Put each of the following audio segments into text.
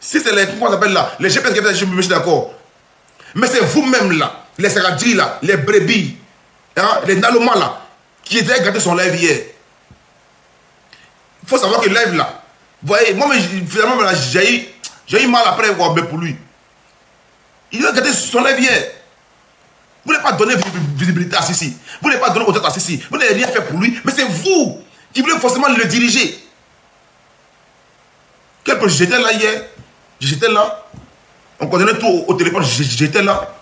Si c'est les, comment on appelle là, les GPS, je suis d'accord. Mais c'est vous-même là, les Saradji là, les brebis, hein, les Naloma là, qui étaient gâtés son live hier. Il faut savoir que live là, vous voyez, moi finalement j'ai eu mal après pour lui. Il a gâté son live hier. Vous n'avez pas donné visibilité à Sissi. Vous n'avez pas donné autorité à Sissi. Vous n'avez rien fait pour lui. Mais c'est vous qui voulez forcément le diriger. J'étais là hier. J'étais là. On connaissait tout au téléphone. J'étais là.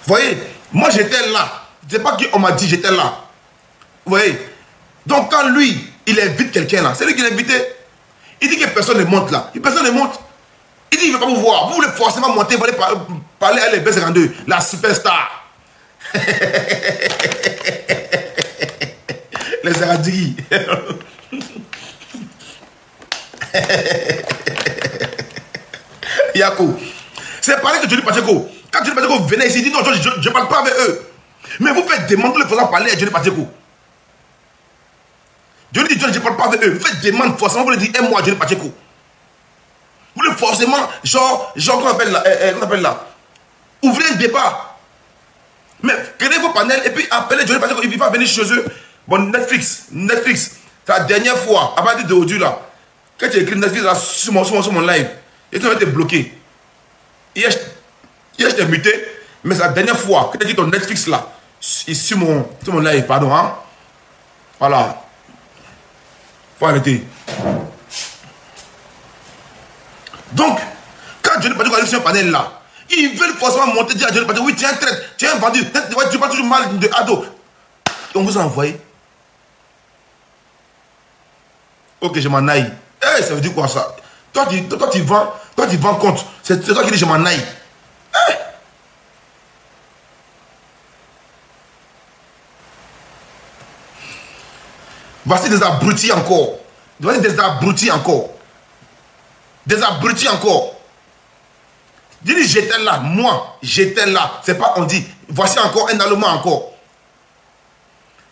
Vous voyez, moi j'étais là. C'est pas qu'on m'a dit j'étais là. Vous voyez. Donc quand lui, il invite quelqu'un là, c'est lui qui l'a invité. Il dit que personne ne monte là. Personne ne monte. Il dit qu'il ne veut pas vous voir. Vous voulez forcément monter, vous allez parler à l'EB52, la superstar. Les Aradji. Yako. C'est pareil que Johnny Pacheco. Quand Johnny Pacheco venait ici, il dit non, je ne parle pas avec eux. Mais vous faites demander le faisant parler à Johnny Pacheco. Johnny dit, je ne parle pas avec eux. Vous faites demande forcément, vous le dites, aime-moi Johnny Pacheco. Vous voulez forcément, genre, qu'on appelle là, ouvrez un débat. Mais créez vos panels et puis appelez Johnny Pacheco, il va venir chez eux. Bon, Netflix, c'est la dernière fois, à partir d'aujourd'hui là, quand tu as écrit Netflix là, sur mon live, et tu vas être bloqué. Hier, je t'ai muté, mais c'est la dernière fois que tu as dit ton Netflix là, sur mon live, pardon, hein. Voilà. Faut arrêter. Donc, quand Johnny Pacheco arrive sur un panel là, ils veulent forcément monter, dire à Johnny Pacheco, oui, tu es un traître, tu es un vendu, tu parles toujours mal de Ado. On vous a envoyé. Ok, je m'en aille. Eh, ça veut dire quoi ça? Toi, tu vends compte. C'est toi qui dis je m'en aille. Eh. Voici des abrutis encore. Voici des abrutis encore. Des abrutis encore. Je dis j'étais là, moi, j'étais là. C'est pas on dit, voici encore un Allemand encore.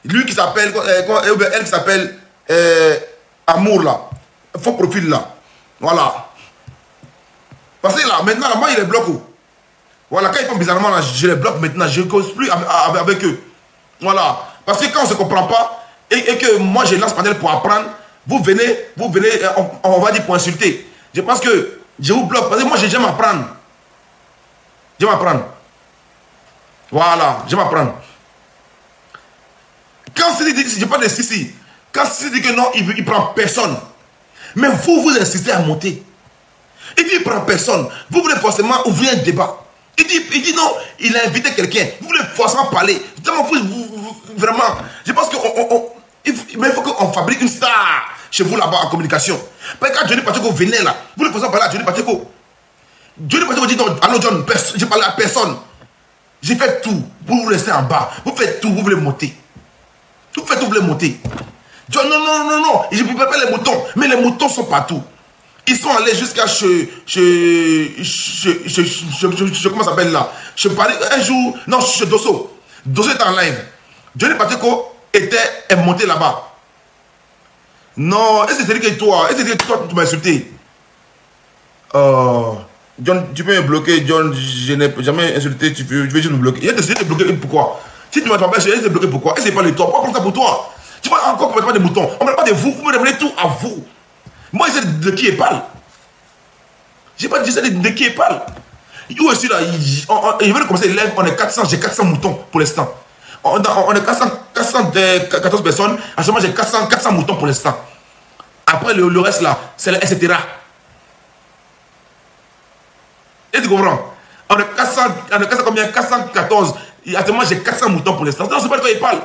Lui qui s'appelle, elle qui s'appelle Amour là. Faux profil là. Voilà. Parce que là, maintenant, là, moi, il les bloque. Voilà, quand ils font bizarrement là, je les bloque maintenant. Je ne cause plus avec eux. Voilà. Parce que quand on ne se comprend pas, et que moi, je lance panel pour apprendre, vous venez, on va dire pour insulter. Je pense que je vous bloque. Parce que moi, j'aime apprendre. J'aime apprendre. Voilà, j'aime apprendre. Quand c'est dit, je parle de Sissi, quand c'est dit que non, il ne prend personne. Mais vous insistez à monter. Il dit il ne prend personne. Vous voulez forcément ouvrir un débat. Il dit non, il a invité quelqu'un. Vous voulez forcément parler. Vraiment, je pense qu'il faut qu'on fabrique une star chez vous là-bas en communication. Parce que quand Johnny Pacheco venait là, vous voulez forcément parler à Johnny Pacheco. Johnny Pacheco dit non, allô John, je parle à personne. J'ai fait tout. Vous restez en bas. Vous faites tout, vous voulez monter. Vous faites tout, vous voulez monter. John, non. Je ne peux pas les moutons. Mais les moutons sont partout. Ils sont allés jusqu'à comment ça s'appelle là? Je parlais un jour, non, chez Dosso. Dosso est en live. Johnny Pacheco est monté là-bas. Non, est-ce que c'est que toi, tu m'as insulté? John, tu peux me bloquer, John, je n'ai jamais insulté, tu veux juste me bloquer. Il a décidé de bloquer pourquoi? Si tu ne m'as pas je vais te bloquer pourquoi? Et c'est pas le toi, pourquoi comme ça pour toi? Tu vois encore complètement des moutons. On ne parle pas de vous, vous me demandez tout à vous. Moi, je sais de qui il parle. Je n'ai pas dit de qui il parle. Eux aussi, là, ils veulent commencer les lives, on est 400, j'ai 400 moutons pour l'instant. On est 414 personnes, à ce moment j'ai 400 moutons pour l'instant. Après, le reste, là, c'est etc. Et tu comprends? On est 400 combien? 414. Actuellement, j'ai 400 moutons pour l'instant. Non, c'est pas de quoi il parle.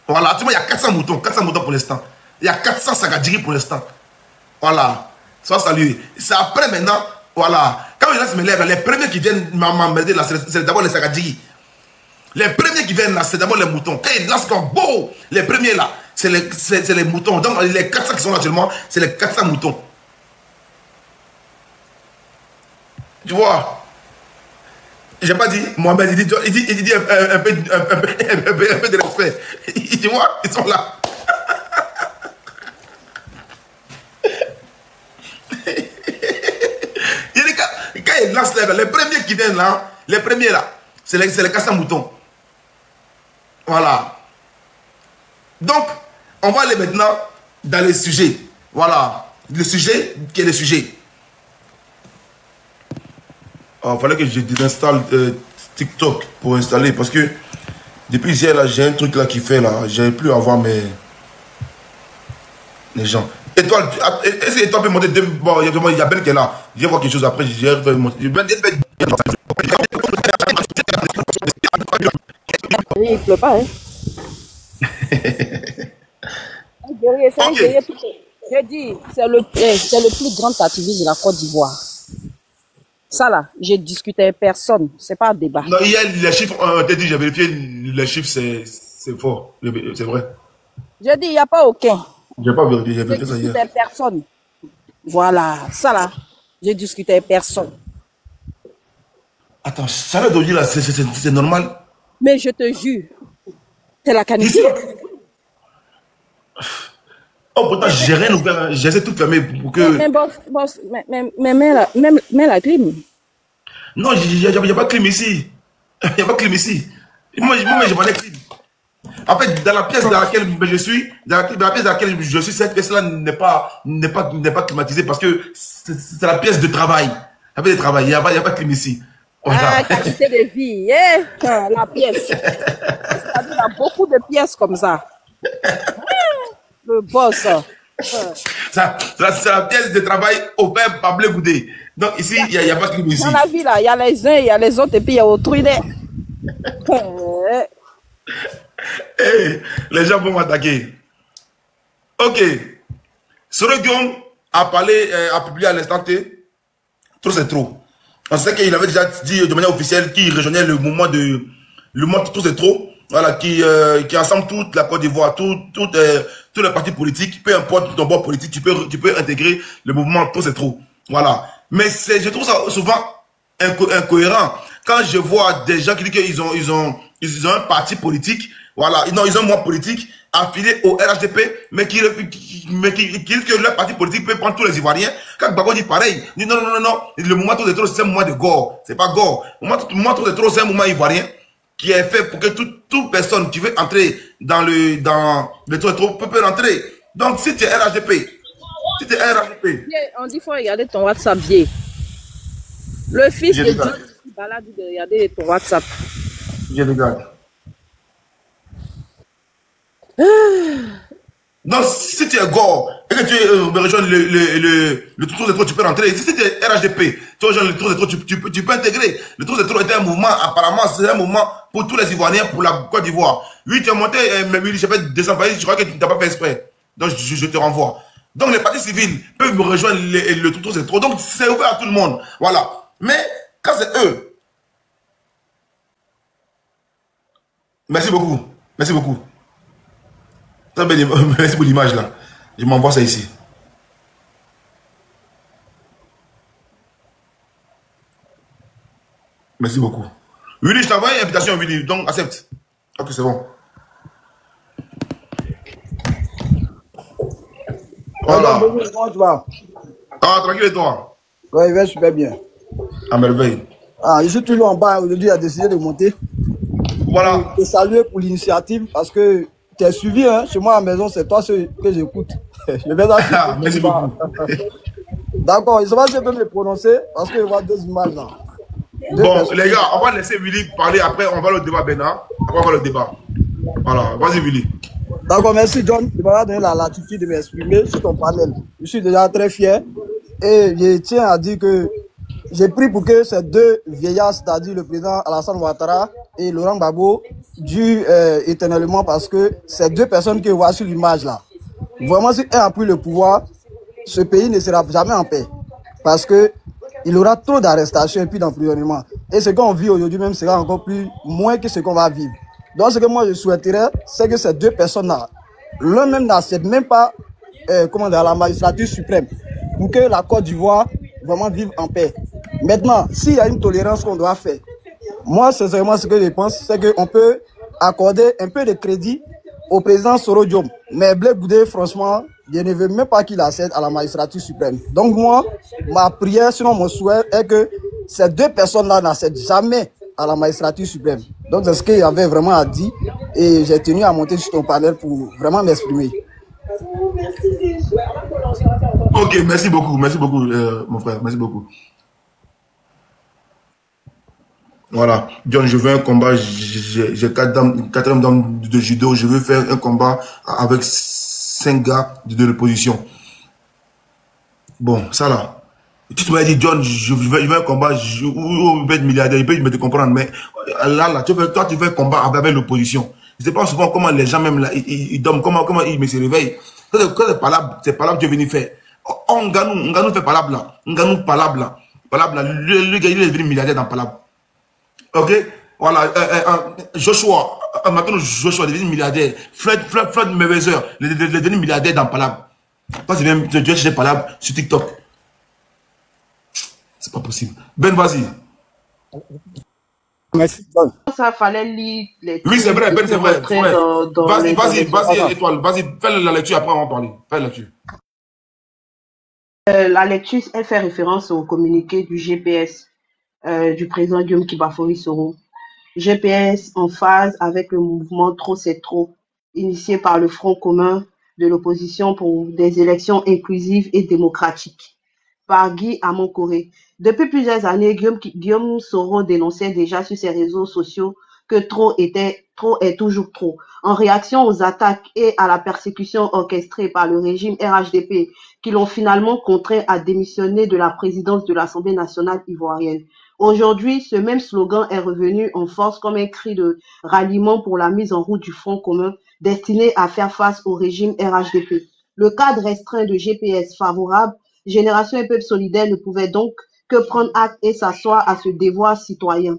Voilà, actuellement, il y a 400 moutons pour l'instant. Il y a 400 Sagadjiri pour l'instant. Voilà. Sois salué. C'est après maintenant, voilà. Quand je lance mes lèvres, les premiers qui viennent m'emmerder là, c'est d'abord les Sagadjiri. Les premiers qui viennent là, c'est d'abord les moutons. Quand ils lancent comme beau, les premiers là, c'est les moutons. Donc les 400 qui sont là actuellement, c'est les 400 moutons. Tu vois? J'ai pas dit, Mohamed, il dit un peu de respect. Il dit, moi, ils sont là. Il dit, quand il lance les premiers qui viennent là, les premiers là, c'est les casse-moutons. Voilà. Donc, on va aller maintenant dans les sujets. Voilà. Le sujet qui est le sujet. Il fallait que je désinstalle TikTok pour installer parce que depuis hier là j'ai un truc là qui fait là, j'ai plus à voir les gens. Et toi, est-ce que toi peux monter bon, il y a Ben qui est là. Je vais voir quelque chose après, je vais monter. Oui, il pleut pas, hein. Okay. Je dis, c'est le plus grand activiste de la Côte d'Ivoire. Ça là, j'ai discuté avec personne, c'est pas un débat. Non, hier, les chiffres, t'as dit, j'ai vérifié, les chiffres, c'est fort, c'est vrai. Je dis, il n'y a pas aucun. J'ai pas vérifié, j'ai vérifié ça hier. J'ai discuté avec personne. Voilà, ça là, j'ai discuté avec personne. Attends, ça là d'aujourd'hui là, c'est normal. Mais je te jure, c'est la canicule. Oh, pourtant, j'ai rien ouvert, j'essaie tout fermer pour que... Mais boss, mets la clim. Non, il n'y a pas de clim ici. Il n'y a pas de clim ici. Moi je m'en ai clim. En fait, dans la pièce dans laquelle je suis, dans la pièce dans laquelle je suis, cette pièce-là n'est pas climatisée parce que c'est la pièce de travail. La pièce de travail, il n'y a pas de clim ici. Voilà. Ah, qualité de vie, hein? La pièce. C'est-à-dire, il y a beaucoup de pièces comme ça. Le boss. C'est la pièce de travail offerte par Blé Goudé. Donc ici, il n'y a pas de clim ici. Dans la vie, là, il y a les uns, il y a les autres, et puis il y a autrui. Hey, les gens vont m'attaquer. Ok. Sorogion a parlé, a publié à l'instant T. Trop c'est trop. On sait qu'il avait déjà dit de manière officielle qu'il rejoignait le mouvement Trop c'est trop. Voilà, qui ensemble toute la Côte d'Ivoire, tous les partis politiques, peu importe ton bord politique, tu peux intégrer le mouvement Trop c'est trop. Voilà. Mais je trouve ça souvent incohérent quand je vois des gens qui disent qu'ils ont un parti politique, voilà, non, ils ont un mouvement politique affilié au RHDP, mais qui disent que leur parti politique peut prendre tous les Ivoiriens. Quand Gbagbo dit pareil, il dit non, le mouvement Trop c'est trop, c'est un mouvement de Gore, c'est pas Gore. Le mouvement Trop c'est trop, c'est un mouvement ivoirien qui est fait pour que toute personne qui veut entrer dans le Trop c'est trop peut rentrer. Donc si tu es RHDP, on dit qu'il faut regarder ton WhatsApp vieille. Le fils de Dieu qui balade de regarder ton WhatsApp. Je regarde. Donc, si tu es Gore et que tu rejoins le Trop c'est trop, tu peux rentrer. Si tu es RHDP, tu rejoins le Trop c'est trop, tu peux intégrer. Le Trop c'est trop est un mouvement, apparemment, c'est un mouvement pour tous les Ivoiriens, pour la Côte d'Ivoire. Oui, tu as monté, mais oui, j'ai fait 200 pages, je crois que tu n'as pas fait exprès. Donc, je te renvoie. Donc, les partis civils peuvent me rejoindre le Trop c'est trop. Donc, c'est ouvert à tout le monde. Voilà. Mais, quand c'est eux. Merci beaucoup. Merci beaucoup. Merci pour l'image là. Je m'envoie ça ici. Merci beaucoup. Willy, je t'envoie une invitation, Willy. Donc, accepte. Ok, c'est bon. Voilà. Comment tu vas? Ah, tranquille et toi? Oui, je vais super bien. À merveille. Ah, je suis toujours en bas. Aujourd'hui, il a décidé de monter. Voilà. Je te salue pour l'initiative parce que tu es suivi. Hein. Chez moi à la maison, c'est toi que j'écoute. Je vais merci beaucoup. D'accord, je ne sais pas si je peux me prononcer parce que je vois deux images là. Bon, les gars, on va laisser Willy parler. Après, on va le débat, Bernard. Après, on va le débat. Voilà, vas-y, Willy. D'accord, merci, John. Tu m'as donné la latitude de m'exprimer sur ton panel. Je suis déjà très fier. Et je tiens à dire que j'ai pris pour que ces deux vieillards, c'est-à-dire le président Alassane Ouattara et Laurent Gbagbo, durent éternellement parce que ces deux personnes que je vois sur l'image là, vraiment, si un a pris le pouvoir, ce pays ne sera jamais en paix. Parce que il aura trop d'arrestations et puis d'emprisonnement. Et ce qu'on vit aujourd'hui même sera encore plus moins que ce qu'on va vivre. Donc ce que moi je souhaiterais, c'est que ces deux personnes-là, l'un même n'accepte même pas la magistrature suprême pour que la Côte d'Ivoire vraiment vive en paix. Maintenant, s'il y a une tolérance qu'on doit faire, moi, sincèrement, ce que je pense, c'est qu'on peut accorder un peu de crédit au président Soro Diom. Mais Blé Goudé, franchement, je ne veux même pas qu'il accède à la magistrature suprême. Donc moi, ma prière, sinon mon souhait, est que ces deux personnes-là n'accèdent jamais à la magistrature suprême. Donc c'est ce qu'il y avait vraiment à dire. Et j'ai tenu à monter sur ton panel pour vraiment m'exprimer. Ok, merci beaucoup, mon frère, merci beaucoup. Voilà, John, je veux un combat, j'ai 4 dames de judo, je veux faire un combat avec 5 gars de l'opposition. Bon, ça là. Tu m'as dit, John, je veux un combat, où peut être milliardaire, il peut me te comprendre, mais là, toi, tu veux un combat avec l'opposition. Je ne sais pas souvent comment les gens, même là, ils dorment, comment ils se réveillent. C'est pas là que tu es venu faire. On gagne fait palabre là. On gagne palabre là. Palabre là. Le gars, il est devenu milliardaire dans palabre. Ok? Voilà. Joshua. Maintenant, Joshua est devenu milliardaire. Fred Mayweather, il est devenu milliardaire dans palabre. Toi, tu viens chercher palabre sur TikTok. C'est pas possible. Ben, vas-y. Merci. Ça fallait lire les. Oui, c'est vrai, Ben, c'est vrai. Vas-y, Vas-y, Étoile. Vas-y, fais la lecture, après on va en parler. Fais la lecture. La lecture, elle fait référence au communiqué du GPS du président Guillaume Kibafori Soro. GPS en phase avec le mouvement Trop c'est trop, initié par le Front commun de l'opposition pour des élections inclusives et démocratiques, par Guy Amoncoré. Depuis plusieurs années, Guillaume Soro dénonçait déjà sur ses réseaux sociaux que trop est toujours trop. En réaction aux attaques et à la persécution orchestrée par le régime RHDP, qui l'ont finalement contraint à démissionner de la présidence de l'Assemblée nationale ivoirienne. Aujourd'hui, ce même slogan est revenu en force comme un cri de ralliement pour la mise en route du Front commun destiné à faire face au régime RHDP. Le cadre restreint de GPS favorable, Génération et Peuple solidaire ne pouvait donc que prendre acte et s'asseoir à ce devoir citoyen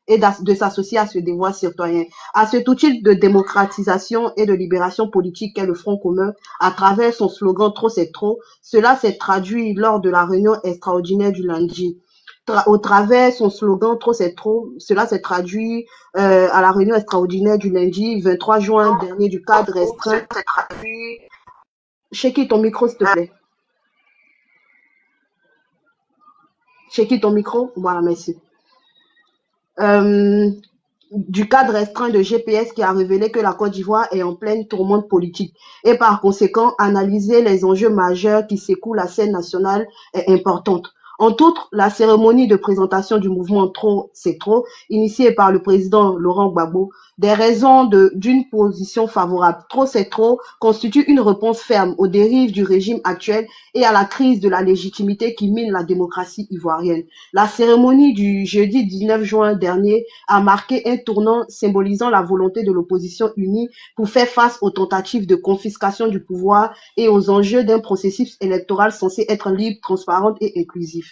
et de s'associer à ce devoir citoyen, à cet outil de démocratisation et de libération politique qu'est le Front commun à travers son slogan « Trop c'est trop ». Cela s'est traduit lors de la réunion extraordinaire du lundi. Au travers son slogan « Trop c'est trop », cela s'est traduit à la réunion extraordinaire du lundi 23 juin dernier du cadre restreint. Chéki ton micro, s'il te plaît. Chéki ton micro. Voilà, merci. Du cadre restreint de GPS qui a révélé que la Côte d'Ivoire est en pleine tourmente politique et par conséquent analyser les enjeux majeurs qui secouent la scène nationale est importante. Entre autres, la cérémonie de présentation du mouvement Trop c'est trop, initiée par le président Laurent Gbagbo, des raisons d'une position favorable. Trop c'est trop constitue une réponse ferme aux dérives du régime actuel et à la crise de la légitimité qui mine la démocratie ivoirienne. La cérémonie du jeudi 19 juin dernier a marqué un tournant symbolisant la volonté de l'opposition unie pour faire face aux tentatives de confiscation du pouvoir et aux enjeux d'un processus électoral censé être libre, transparent et inclusif.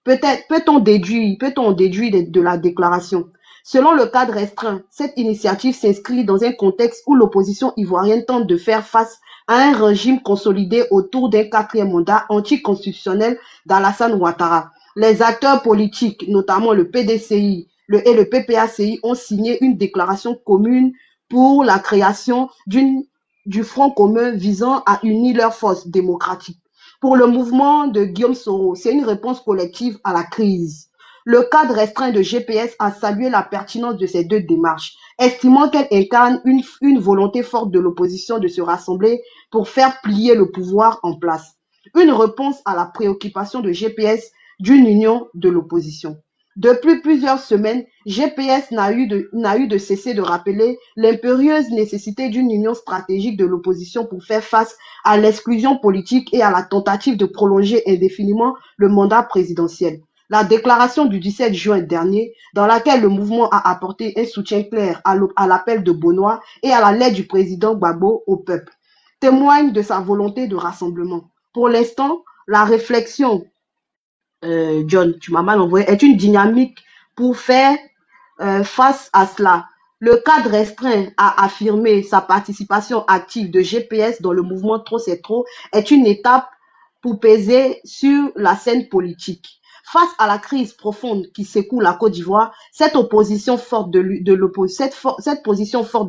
Peut-on déduire de la déclaration? Selon le cadre restreint, cette initiative s'inscrit dans un contexte où l'opposition ivoirienne tente de faire face à un régime consolidé autour d'un 4e mandat anticonstitutionnel d'Alassane Ouattara. Les acteurs politiques, notamment le PDCI et le PPACI, ont signé une déclaration commune pour la création du Front commun visant à unir leurs forces démocratiques. Pour le mouvement de Guillaume Soro, c'est une réponse collective à la crise. Le cadre restreint de GPS a salué la pertinence de ces deux démarches, estimant qu'elles incarnent une volonté forte de l'opposition de se rassembler pour faire plier le pouvoir en place. Une réponse à la préoccupation de GPS d'une union de l'opposition. Depuis plusieurs semaines, GPS n'a eu de cesser de rappeler l'impérieuse nécessité d'une union stratégique de l'opposition pour faire face à l'exclusion politique et à la tentative de prolonger indéfiniment le mandat présidentiel. La déclaration du 17 juin dernier, dans laquelle le mouvement a apporté un soutien clair à l'appel de Benoît et à la lettre du président Gbagbo au peuple, témoigne de sa volonté de rassemblement. Pour l'instant, la réflexion John, tu m'as mal envoyé, est une dynamique pour faire face à cela. Le cadre restreint a affirmé sa participation active de GPS dans le mouvement Trop c'est trop est une étape pour peser sur la scène politique. Face à la crise profonde qui secoue la Côte d'Ivoire, cette position forte de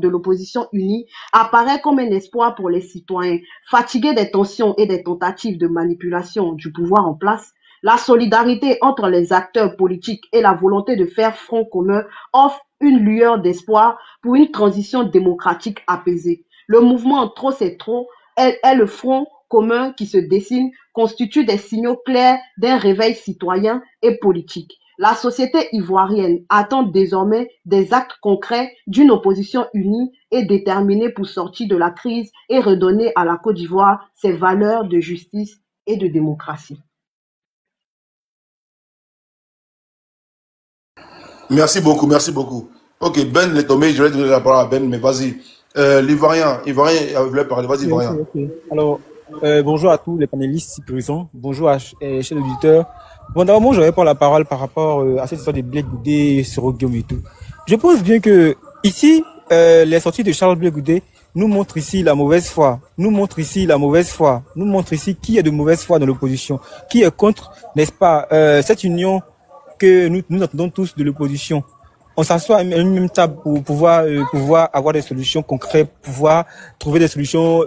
l'opposition unie apparaît comme un espoir pour les citoyens. Fatigués des tensions et des tentatives de manipulation du pouvoir en place, la solidarité entre les acteurs politiques et la volonté de faire front commun offre une lueur d'espoir pour une transition démocratique apaisée. Le mouvement Trop c'est trop est le front commun qui se dessine, constitue des signaux clairs d'un réveil citoyen et politique. La société ivoirienne attend désormais des actes concrets d'une opposition unie et déterminée pour sortir de la crise et redonner à la Côte d'Ivoire ses valeurs de justice et de démocratie. Merci beaucoup, merci beaucoup. Ok, Ben est tombé, je vais donner la parole à Ben, mais vas-y. L'Ivoirien voulait parler, vas-y, Ivoirien. Okay. Alors, bonjour à tous les panélistes présents, bonjour à chers auditeurs. Bon, d'abord, moi, j'aurais pas la parole par rapport à cette histoire de Blé Goudé, Soro Guillaume et tout. Je pense bien que ici, les sorties de Charles Blé Goudé nous montrent ici la mauvaise foi, nous montrent ici qui est de mauvaise foi dans l'opposition, qui est contre, n'est-ce pas, cette union que nous attendons tous de l'opposition. On s'assoit à une même table pour pouvoir avoir des solutions concrètes, pouvoir trouver des solutions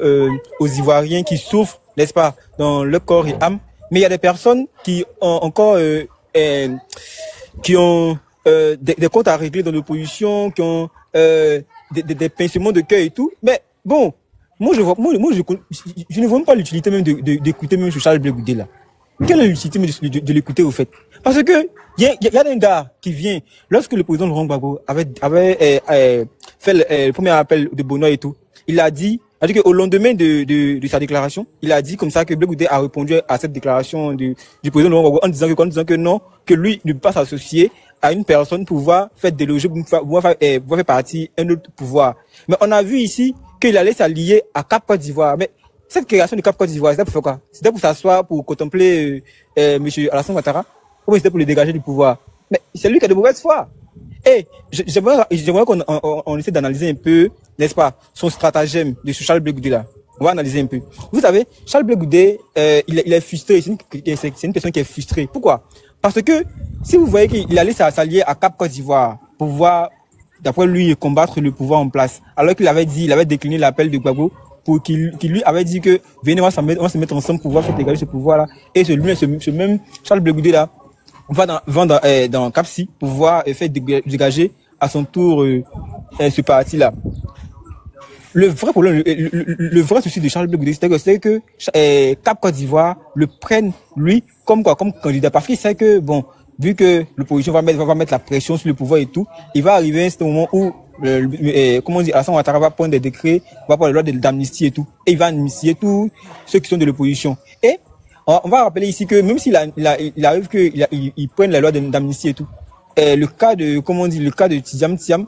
aux Ivoiriens qui souffrent, n'est-ce pas, dans leur corps et âme. Mais il y a des personnes qui ont encore des comptes à régler dans l'opposition, qui ont des pincements de cœur et tout. Mais bon, moi je ne vois même pas l'utilité même d'écouter même ce Charles Blé Goudé là. Quelle est l'utilité de l'écouter au fait? Parce que il y a un gars qui vient, lorsque le président Laurent Gbagbo avait fait le premier appel de Bonoy et tout, il a dit qu'au lendemain de sa déclaration, il a dit comme ça que Blé Goudé a répondu à cette déclaration du président Laurent Gbagbo en disant que non, que lui ne peut pas s'associer à une personne pour pouvoir faire déloger, pour pouvoir faire partie un autre pouvoir. Mais on a vu ici qu'il allait s'allier à Cap Côte d'Ivoire. Mais cette création de Cap Côte d'Ivoire, c'était pour faire quoi? C'était pour s'asseoir, pour contempler monsieur Alassane Ouattara, ou c'était pour le dégager du pouvoir? Mais c'est lui qui a de mauvaise foi. Et j'aimerais qu'on essaie d'analyser un peu, n'est-ce pas, son stratagème de ce Charles Blé Goudé là. On va analyser un peu. Vous savez, Charles Blé Goudé, il est frustré. C'est une personne qui est frustrée. Pourquoi? Parce que si vous voyez qu'il allait s'allier à Cap Côte d'Ivoire pour pouvoir, d'après lui, combattre le pouvoir en place, alors qu'il avait décliné l'appel de Gbagbo, pour qu'il lui avait dit que venez, on va se mettre ensemble pour pouvoir faire dégager ce pouvoir-là. Et ce même Charles Blé Goudé là, on va dans Capsi pour pouvoir faire dégager à son tour ce parti-là. Le vrai problème, le vrai souci de Charles Blé Goudé, c'est que Cap Côte d'Ivoire le prenne lui comme candidat, parce qu'il sait que bon, vu que l'opposition va mettre la pression sur le pouvoir et tout, il va arriver à ce moment où comment on dit, Alassane Ouattara va prendre des décrets, va prendre la loi d'amnistie et tout, et il va amnistier tous ceux qui sont de l'opposition. Et on va rappeler ici que même s'il arrive qu'il prenne la loi d'amnistie et tout, le cas de Tidiam Thiam,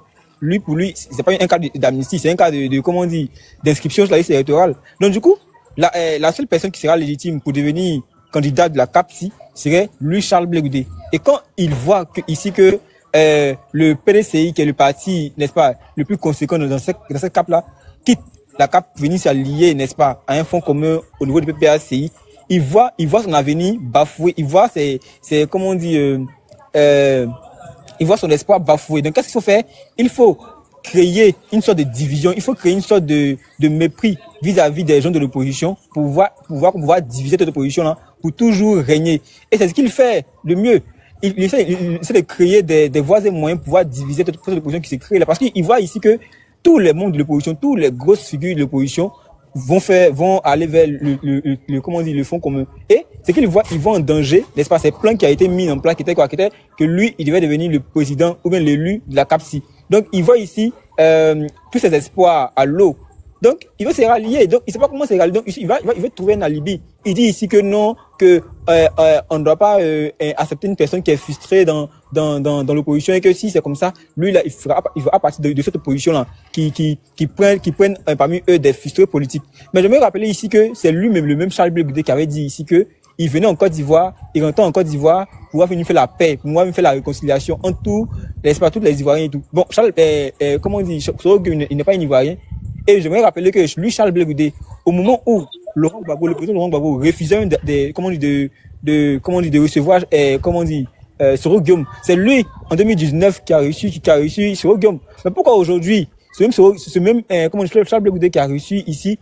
pour lui, c'est pas un cas d'amnistie, c'est un cas d'inscription sur la liste électorale. Donc du coup, la seule personne qui sera légitime pour devenir candidat de la CAPSI serait lui, Charles Blé Goudé. Et quand il voit ici que le PDCI, qui est le parti, n'est-ce pas, le plus conséquent dans cette CAP-là, quitte la CAP venir s'allier, n'est-ce pas, à un fonds commun au niveau du PPACI, il voit son avenir bafoué, il voit il voit son espoir bafoué. Donc qu'est-ce qu'il faut faire? Il faut créer une sorte de division, il faut créer une sorte de mépris vis-à-vis des gens de l'opposition pour pouvoir diviser cette opposition-là, pour toujours régner. Et c'est ce qu'il fait le mieux. Il essaie de créer des voies et moyens pour pouvoir diviser cette opposition qui s'est créée là. Parce qu'il voit ici que tous les membres de l'opposition, tous les grosses figures de l'opposition vont aller vers le fonds commun. Et c'est qu'il voit, ils vont en danger, n'est-ce pas, ces plans qui a été mis en place, qui était que lui, il devait devenir le président ou bien l'élu de la CAPSI. Donc, il voit ici, tous ses espoirs à l'eau. Donc, il veut se rallier. Donc, il sait pas comment se rallier. Donc, il veut trouver un alibi. Il dit ici que non, que, on ne doit pas, accepter une personne qui est frustrée dans l'opposition, et que si c'est comme ça, lui, là, il fera partie de cette opposition-là, qui prennent parmi eux des frustrés politiques. Mais je me rappeler ici que c'est lui-même, le même Charles Blé Goudé qui avait dit ici que il venait en Côte d'Ivoire, il rentrait en Côte d'Ivoire pour pouvoir venir faire la paix, pour pouvoir venir faire la réconciliation entre tous les Ivoiriens et tout. Bon, Charles, comment on dit, il n'est pas un Ivoirien. Et j'aimerais rappeler que lui, Charles Blé Goudé, au moment où le président Laurent Gbagbo refusait comment on dit, de recevoir, comment on dit, Soro Guillaume. C'est lui, en 2019, qui a réussi Soro Guillaume. Mais pourquoi aujourd'hui, ce même comment on dit, Charles Blé Goudé qui a réussi ici,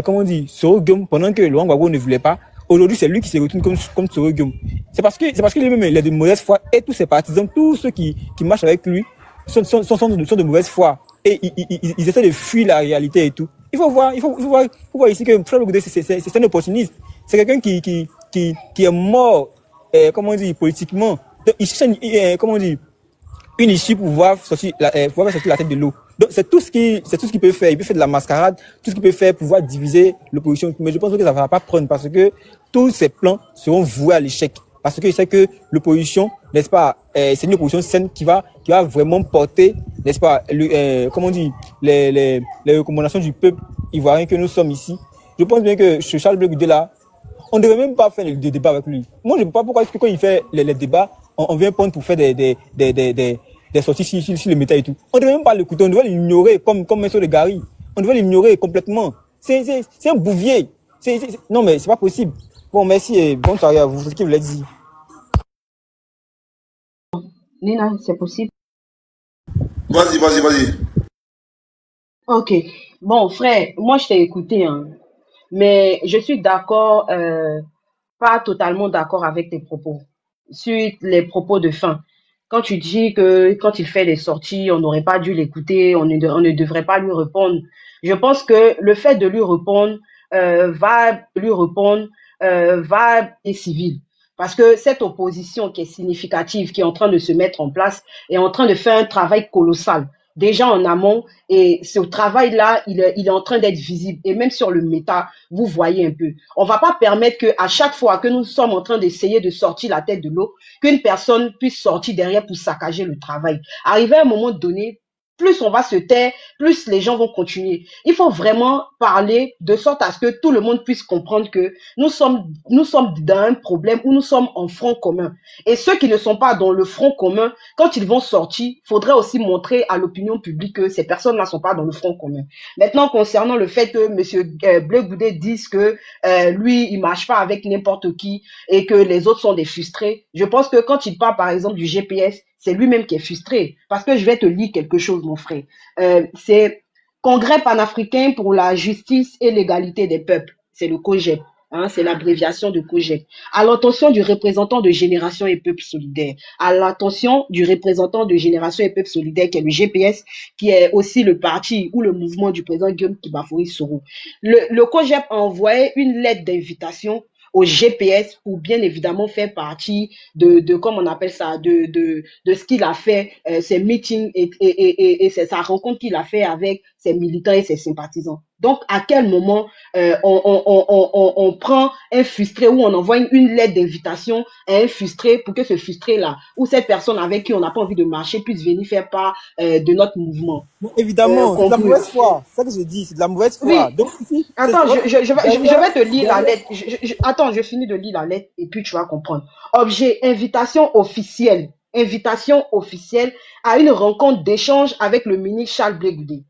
comment on dit, Soro Guillaume, pendant que Laurent Gbagbo ne voulait pas, aujourd'hui, c'est lui qui se retourne comme Soro Guillaume. C'est parce que lui-même, il est de mauvaise foi, et tous ses partisans, tous ceux qui marchent avec lui, sont de mauvaise foi. Et ils essaient de fuir la réalité et tout. Il faut voir ici que Charles Blé Goudé, c'est un opportuniste. C'est quelqu'un qui est mort, comment on dit, politiquement. Donc, il cherche, comment on dit, une issue pour pouvoir sortir la tête de l'eau. Donc, c'est tout ce qu'il peut faire. Il peut faire de la mascarade, tout ce qu'il peut faire pour pouvoir diviser l'opposition. Mais je pense que ça ne va pas prendre parce que tous ces plans seront voués à l'échec. Parce qu'il sait que l'opposition, n'est-ce pas, c'est une opposition saine qui va vraiment porter, n'est-ce pas, comment on dit, les recommandations du peuple ivoirien que nous sommes ici. Je pense bien que ce Charles Blé Goudé là, on ne devrait même pas faire des débats avec lui. Moi, je ne sais pas pourquoi est-ce que quand il fait les débats, on vient prendre pour faire des sorties sur le méta et tout. On ne devrait même pas l'écouter, on devrait l'ignorer comme M. de Gary. On devrait l'ignorer complètement. C'est un bouvier. Non, mais c'est pas possible. Bon, merci et bonne soirée à vous. C'est ce qu'il voulait dire. Nina, c'est possible? Vas-y. Ok. Bon, frère, moi, je t'ai écouté, hein. Mais je suis d'accord, pas totalement d'accord avec tes propos, sur les propos de fin. Quand tu dis que quand il fait des sorties, on n'aurait pas dû l'écouter, on ne devrait pas lui répondre. Je pense que le fait de lui répondre va être civil. Parce que cette opposition qui est significative, qui est en train de se mettre en place, est en train de faire un travail colossal. Déjà en amont, et ce travail-là, il est en train d'être visible. Et même sur le méta, vous voyez un peu. On va pas permettre que à chaque fois que nous sommes en train d'essayer de sortir la tête de l'eau, qu'une personne puisse sortir derrière pour saccager le travail. Arrivé à un moment donné, plus on va se taire, plus les gens vont continuer. Il faut vraiment parler de sorte à ce que tout le monde puisse comprendre que nous sommes dans un problème où nous sommes en front commun. Et ceux qui ne sont pas dans le front commun, quand ils vont sortir, il faudrait aussi montrer à l'opinion publique que ces personnes-là ne sont pas dans le front commun. Maintenant, concernant le fait que M. Blé Goudé dise que lui, il marche pas avec n'importe qui et que les autres sont des frustrés, je pense que quand il parle par exemple du GPS, c'est lui-même qui est frustré. Parce que je vais te lire quelque chose, mon frère. C'est Congrès panafricain pour la justice et l'égalité des peuples. C'est le COJEP. Hein, c'est l'abréviation de COJEP. À l'attention du représentant de Génération et Peuple Solidaire. À l'attention du représentant de Génération et Peuple Solidaire, qui est le GPS, qui est aussi le parti ou le mouvement du président Guillaume Kibafouri Soro. Le COJEP a envoyé une lettre d'invitation au GPS pour bien évidemment faire partie de comment on appelle ça, de ce qu'il a fait, ses meetings et sa rencontre qu'il a fait avec ses militants et ses sympathisants. Donc, à quel moment on prend un frustré ou on envoie une lettre d'invitation à un frustré pour que ce frustré-là ou cette personne avec qui on n'a pas envie de marcher puisse venir faire part de notre mouvement. Évidemment, c'est de la mauvaise foi. C'est ça que je dis, c'est de la mauvaise foi. Oui. Donc, ici, attends, je vais te lire la lettre. Attends, je finis de lire la lettre et puis tu vas comprendre. Objet, invitation officielle à une rencontre d'échange avec le ministre Charles Blé Goudé.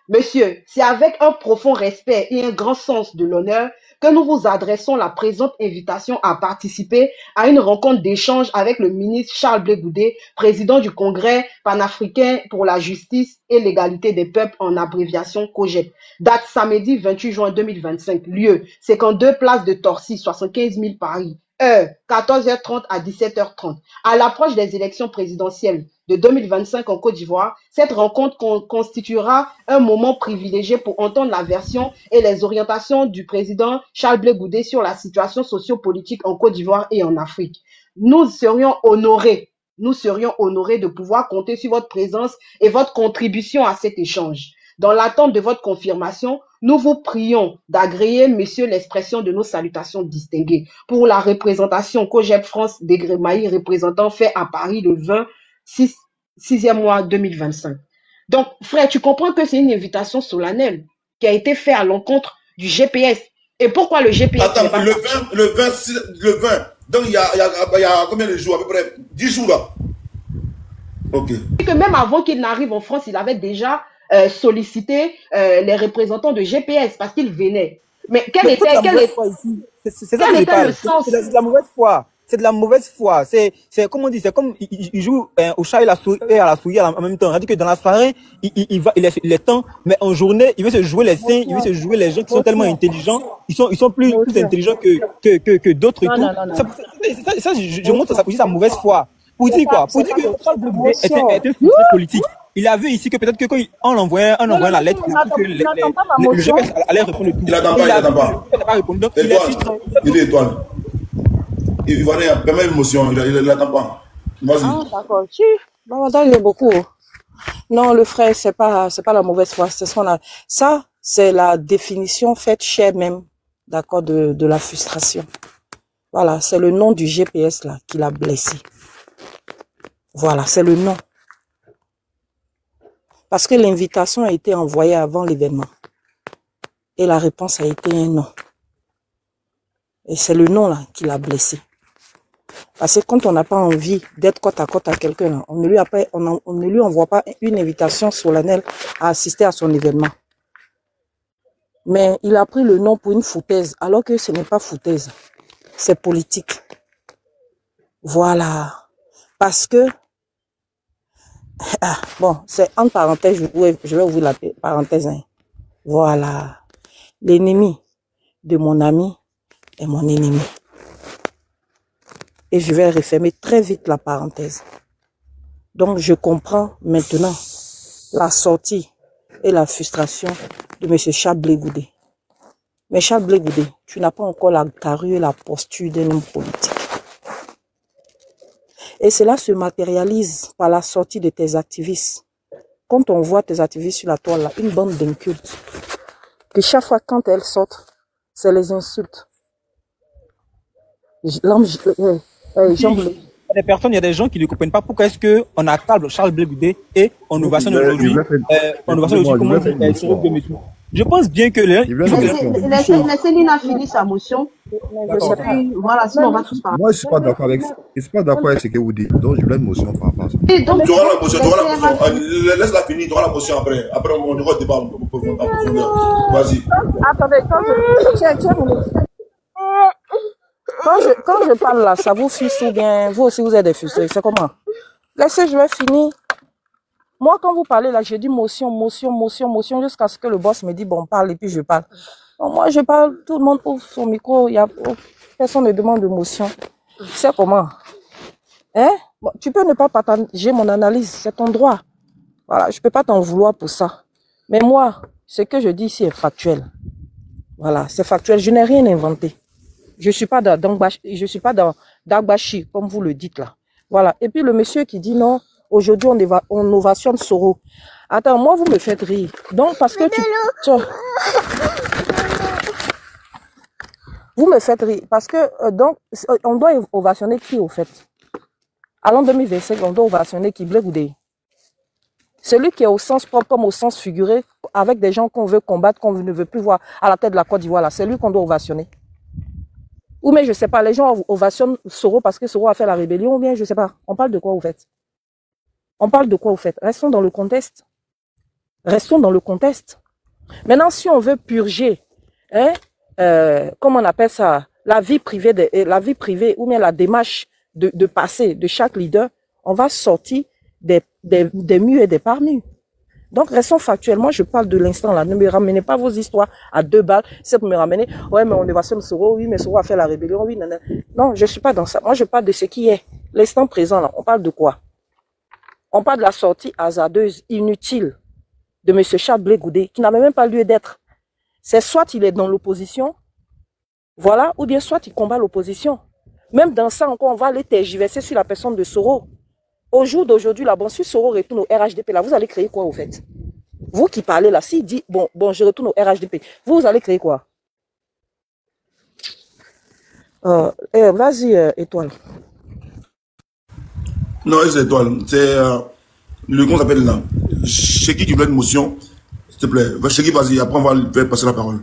Monsieur, c'est avec un profond respect et un grand sens de l'honneur que nous vous adressons la présente invitation à participer à une rencontre d'échange avec le ministre Charles Blé Goudé, président du Congrès panafricain pour la justice et l'égalité des peuples, en abréviation COJEP. Date samedi 28 juin 2025. Lieu 52 place de Torcy, 75 000 Paris. Heure 14h30 à 17h30. À l'approche des élections présidentielles de 2025 en Côte d'Ivoire, cette rencontre constituera un moment privilégié pour entendre la version et les orientations du président Charles Blé Goudé sur la situation sociopolitique en Côte d'Ivoire et en Afrique. Nous serions honorés de pouvoir compter sur votre présence et votre contribution à cet échange. Dans l'attente de votre confirmation, nous vous prions d'agréer, messieurs, l'expression de nos salutations distinguées. Pour la représentation COJEP France Degré-Maï, représentant fait à Paris le 6e mois 2025. Donc, frère, tu comprends que c'est une invitation solennelle qui a été faite à l'encontre du GPS. Et pourquoi le GPS? Attends, le 20. Donc, il y a combien de jours? À peu près 10 jours là. Ok. Et que même avant qu'il n'arrive en France, il avait déjà sollicité les représentants de GPS parce qu'ils venaient. Mais quelle était foi ici? C'est ça que Quel je était le parle. sens? C'est de la mauvaise foi. C'est de la mauvaise foi. C'est comme on dit, c'est comme il joue au chat et à la souris en même temps. C'est-à-dire que dans la soirée, il est temps, mais en journée, il veut se jouer les saints, il veut se jouer les gens qui sont tellement intelligents. Ils sont plus intelligents que d'autres et tout. Ça, je montre ça aussi sa mauvaise foi. Pour dire quoi? Pour dire que Charles Blé Goudé est un futur politique. Il a vu ici que peut-être que quand on envoyait la lettre, que le GPS allait répondre tout. Il attend pas, il attend pas. Il n'a pas répondu. Donc, il est Il est étoile. Il va rien, permet l'émotion, il l'attend pas. Vas-y. Ah, d'accord. Si. Bon, il y a beaucoup. Non, le frère, c'est pas la mauvaise foi. C'est ce qu'on a. Ça, c'est la définition faite chez même, d'accord, de la frustration. Voilà, c'est le nom du GPS là qui l'a blessé. Voilà, c'est le nom. Parce que l'invitation a été envoyée avant l'événement. Et la réponse a été un non. Et c'est le nom là qui l'a blessé. Parce que quand on n'a pas envie d'être côte à quelqu'un, on ne lui envoie pas une invitation solennelle à assister à son événement. Mais il a pris le nom pour une foutaise, alors que ce n'est pas foutaise. C'est politique. Voilà. Parce que, bon, c'est entre parenthèses, je vais ouvrir la parenthèse. Hein. Voilà. L'ennemi de mon ami est mon ennemi. Et je vais refermer très vite la parenthèse. Donc, je comprends maintenant la sortie et la frustration de M. Charles Blé Goudé. Mais Charles Blé Goudé, tu n'as pas encore la carrure et la posture d'un homme politique. Et cela se matérialise par la sortie de tes activistes. Quand on voit tes activistes sur la toile, là, une bande d'incultes, que chaque fois quand elles sortent, c'est les insultes. Il y a des personnes, il y a des gens qui ne comprennent pas pourquoi est-ce qu'on accable Charles Blé Goudé et on ovationne aujourd'hui. Comment je pense bien que laissez Lina finir sa motion. Voilà, sinon on va tous parler. Moi, je ne suis pas d'accord avec ce que vous dites. Donc, je voulais une motion par rapport à ça. Tu auras la motion, tu auras la motion. Laisse-la finir, tu auras la motion après. Après, on aura le débat en profondeur. Vas-y. Attendez, quand je parle là, ça vous frustre ou bien vous aussi vous êtes des frustrés, c'est comment? Laissez, je vais finir. Moi, quand vous parlez là, je dis motion jusqu'à ce que le boss me dit bon, parle et puis je parle. Donc, moi, je parle, tout le monde ouvre son micro, personne ne demande de motion. C'est comment? Hein? Bon, tu peux ne pas partager mon analyse, c'est ton droit. Voilà, je peux pas t'en vouloir pour ça. Mais moi, ce que je dis ici est factuel. Voilà, c'est factuel, je n'ai rien inventé. Je suis pas dans Dagbashi, comme vous le dites là. Voilà. Et puis le monsieur qui dit non, aujourd'hui on ovationne Soro. Attends, moi vous me faites rire. Donc parce que vous me faites rire. Parce que donc on doit ovationner qui au fait? À l'an 2025, on doit ovationner qui? Blé Goudé. Celui qui est au sens propre comme au sens figuré, avec des gens qu'on veut combattre, qu'on ne veut plus voir à la tête de la Côte d'Ivoire là, c'est lui qu'on doit ovationner. Ou mais je sais pas, les gens ovationnent Soro parce que Soro a fait la rébellion, ou bien je sais pas. On parle de quoi au fait? On parle de quoi au fait? Restons dans le contexte. Restons dans le contexte. Maintenant, si on veut purger, hein, comment on appelle ça, la vie privée ou bien la démarche de passé de chaque leader, on va sortir des murs et des parmurs. Donc, restons factuels. Moi, je parle de l'instant là. Ne me ramenez pas vos histoires à 2 balles. C'est pour me ramener. Ouais, mais on évacuer Soro. Oui, mais Soro a fait la rébellion. Oui, non. Non, je suis pas dans ça. Moi, je parle de ce qui est. L'instant présent là. On parle de quoi? On parle de la sortie hasardeuse, inutile de M. Charles Blé Goudé, qui n'avait même pas lieu d'être. C'est soit il est dans l'opposition, voilà, ou bien soit il combat l'opposition. Même dans ça, encore, on va aller tergiverser sur la personne de Soro. Au jour d'aujourd'hui, là, bon, si Soro retourne au RHDP, là, vous allez créer quoi, au fait? Vous qui parlez, là, s'il dit, bon, je retourne au RHDP, vous allez créer quoi? Vas-y, Étoile. Non, c'est Étoile. C'est le qu'on s'appelle là. Chéki qui voulait une motion, s'il te plaît. Chéki, vas-y, après on va faire passer la parole.